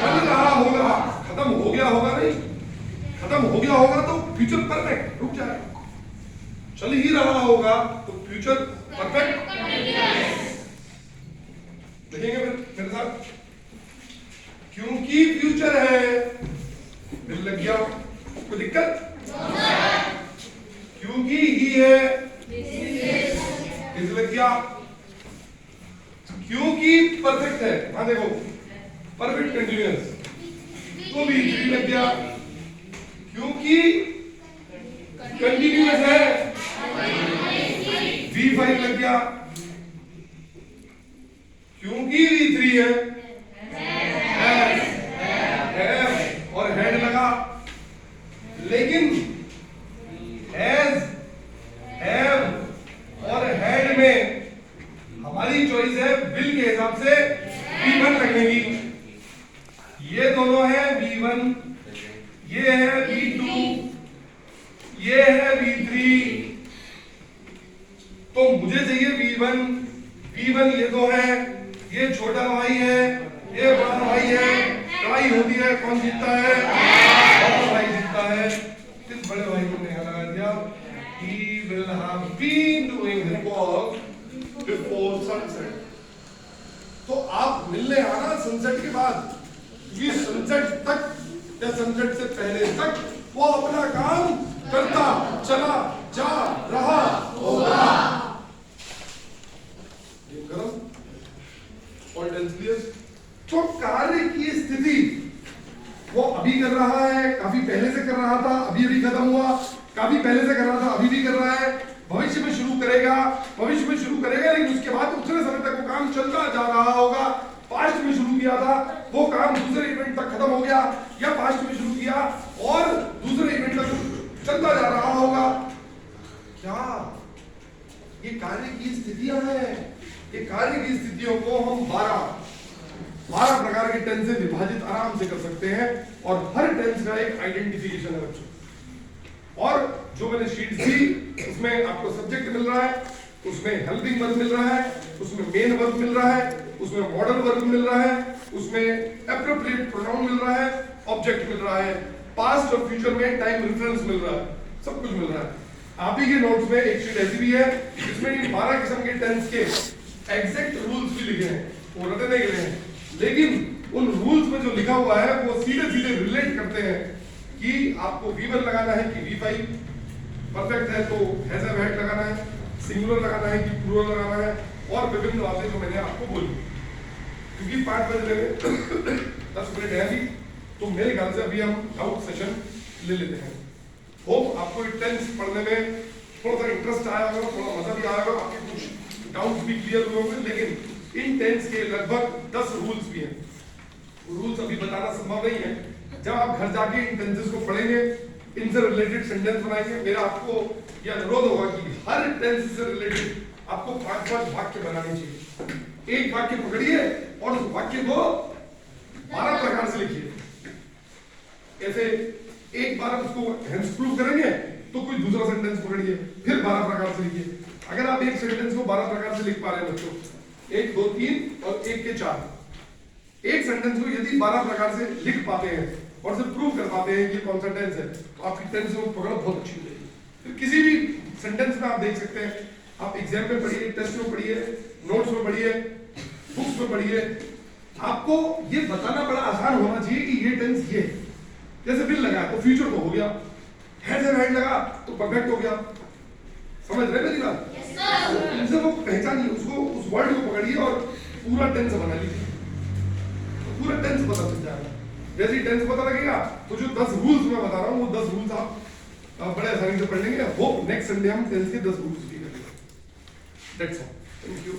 चल रहा होगा। खत्म हो गया होगा नहीं, खत्म हो गया होगा तो फ्यूचर परफेक्ट रुक जाएगा। चल ही रहा होगा तो फ्यूचर परफेक्ट। देखेंगे फिर मेरे साथ, क्योंकि फ्यूचर है, दिल लग गया, कोई दिक्कत? क्योंकि ही है, दिल लग गया। क्योंकि परफेक्ट है, हाँ देखो परफेक्ट कंटिन्यूअस, तो भी लग गया। क्योंकि कंटिन्यूअस है, V5 लग गया। क्योंकि V3 है, और हेड लगा। लेकिन हैज, हैव और हेड में हमारी चॉइस है विल के हिसाब से V1 लगने की। ये दोनों है V1, ये है V2, ये है V3। तो मुझे चाहिए V1, V1 ये दो है, ये छोटा भाई है, ये बड़ा भाई है। लड़ाई होती है, कौन जीतता है? बड़ा भाई जीतता है। किस बड़े भाई को नहीं लगा दिया? He will have been doing his work before sunset। तो आप मिलने आना सनसेट के बाद, ये सनसेट तक या सनसेट से पहले तक वो अपना काम करता चला जा रहा होगा। तो कार्य की स्थिति वो अभी कर रहा है, काफी पहले से कर रहा था, अभी अभी खत्म हुआ, काफी पहले से कर रहा था, अभी भी कर रहा है, भविष्य में शुरू करेगा, भविष्य में शुरू करेगा, लेकिन उसके बाद उतने समय तक वो काम चलता जा रहा होगा। पास्ट में शुरू किया था वो काम दूसरे इवेंट तक खत्म हो गया, या पास्ट में शुरू किया और दूसरे इवेंट तक चलता जा रहा होगा। क्या ये कार्य की स्थितियां हैं? ये कार्य की स्थितियों को हम 12 प्रकार के टेंस से विभाजित आराम से कर सकते हैं, और हर टेंस का एक आइडेंटिफिकेशन है बच्चों। और जो मैंने शीट दी उसमें आपको सब्जेक्ट मिल रहा है, उसमें हेल्पिंग वर्ब मिल रहा है, उसमें मेन वर्ब मिल रहा है, उसमें मॉडल वर्ब मिल रहा है, उसमें एप्रोप्रिएट प्रोनाउन मिल रहा है, ऑब्जेक्ट मिल रहा है, पास्ट और फ्यूचर में टाइम रेफरेंस मिल रहा है, सब कुछ मिल रहा है। आप ही के नोट्स में एक शीट ऐसी भी है जिसमें 12 किस्म के टेंस के एग्जैक्ट रूल्स भी लिखे हैं, वो रटने के लिए हैं, लेकिन उन रूल्स में जो लिखा हुआ है वो सीधे सीधे रिलेट करते हैं कि आपको V1 लगाना है कि V5, परफेक्ट है तो हैज हैव हैड लगाना है, सिंगुलर लगाना है कि प्लूरल लगाना है, और विभिन्न बातें जो मैंने आपको बोली। क्योंकि 5 बजे में 10 मिनट है अभी, तो मेरे ख्याल से अभी हम डाउट सेशन ले लेते हैं। होप आपको टेंस पढ़ने में थोड़ा सा इंटरेस्ट आया होगा, थोड़ा मजा भी आया होगा, आपके कुछ डाउट्स भी क्लियर हुए होंगे। लेकिन इन टेंस के लगभग 10 रूल्स भी हैं, रूल्स अभी बताना संभव नहीं है। जब आप घर जाके इन टेंसेस को पढ़ेंगे, इनसे रिलेटेड सेंटेंस बनाएंगे, मेरा आपको यह अनुरोध होगा कि हर टेंस से रिलेटेड आपको 5-5 वाक्य बनाने चाहिए। एक वाक्य पकड़िए और उस वाक्य को 12 प्रकार से लिखिए। ऐसे एक बार उसको हेंस प्रूव करेंगे तो कोई दूसरा सेंटेंस पकड़िए, फिर 12 प्रकार से लिखिए। अगर आप एक सेंटेंस को 12 प्रकार से लिख पा रहे हैं बच्चों, 1, 2, 3 और 1 के 4, एक सेंटेंस को यदि 12 प्रकार से लिख पाते हैं और सिर्फ प्रूव कर पाते हैं कि कौन सा टेंस है, तो आपकी टेंस को पकड़ बहुत अच्छी हो जाएगी। फिर किसी भी सेंटेंस में आप देख सकते हैं, आप एग्जाम में पढ़िए, टेस्ट में पढ़िए, नोट्स में पढ़िए, बुक्स में पढ़िए, आपको ये बताना बड़ा आसान होना चाहिए कि ये टेंस ये, जैसे बिल लगा तो फ्यूचर को हो गया, हैज हैड लगा तो परफेक्ट हो गया। समझ रहे मेरी बात? इनसे वो पहचानिए, उसको उस वर्ड को पकड़िए और पूरा टेंस बना लीजिए, तो पूरा टेंस पता चल जाएगा। जैसे ही टेंस पता लगेगा तो जो 10 रूल्स मैं बता रहा हूँ वो 10 रूल्स आप बड़े आसानी से पढ़ लेंगे। होप नेक्स्ट संडे हम टेंस के 10 रूल्स भी करेंगे। That's all, thank you.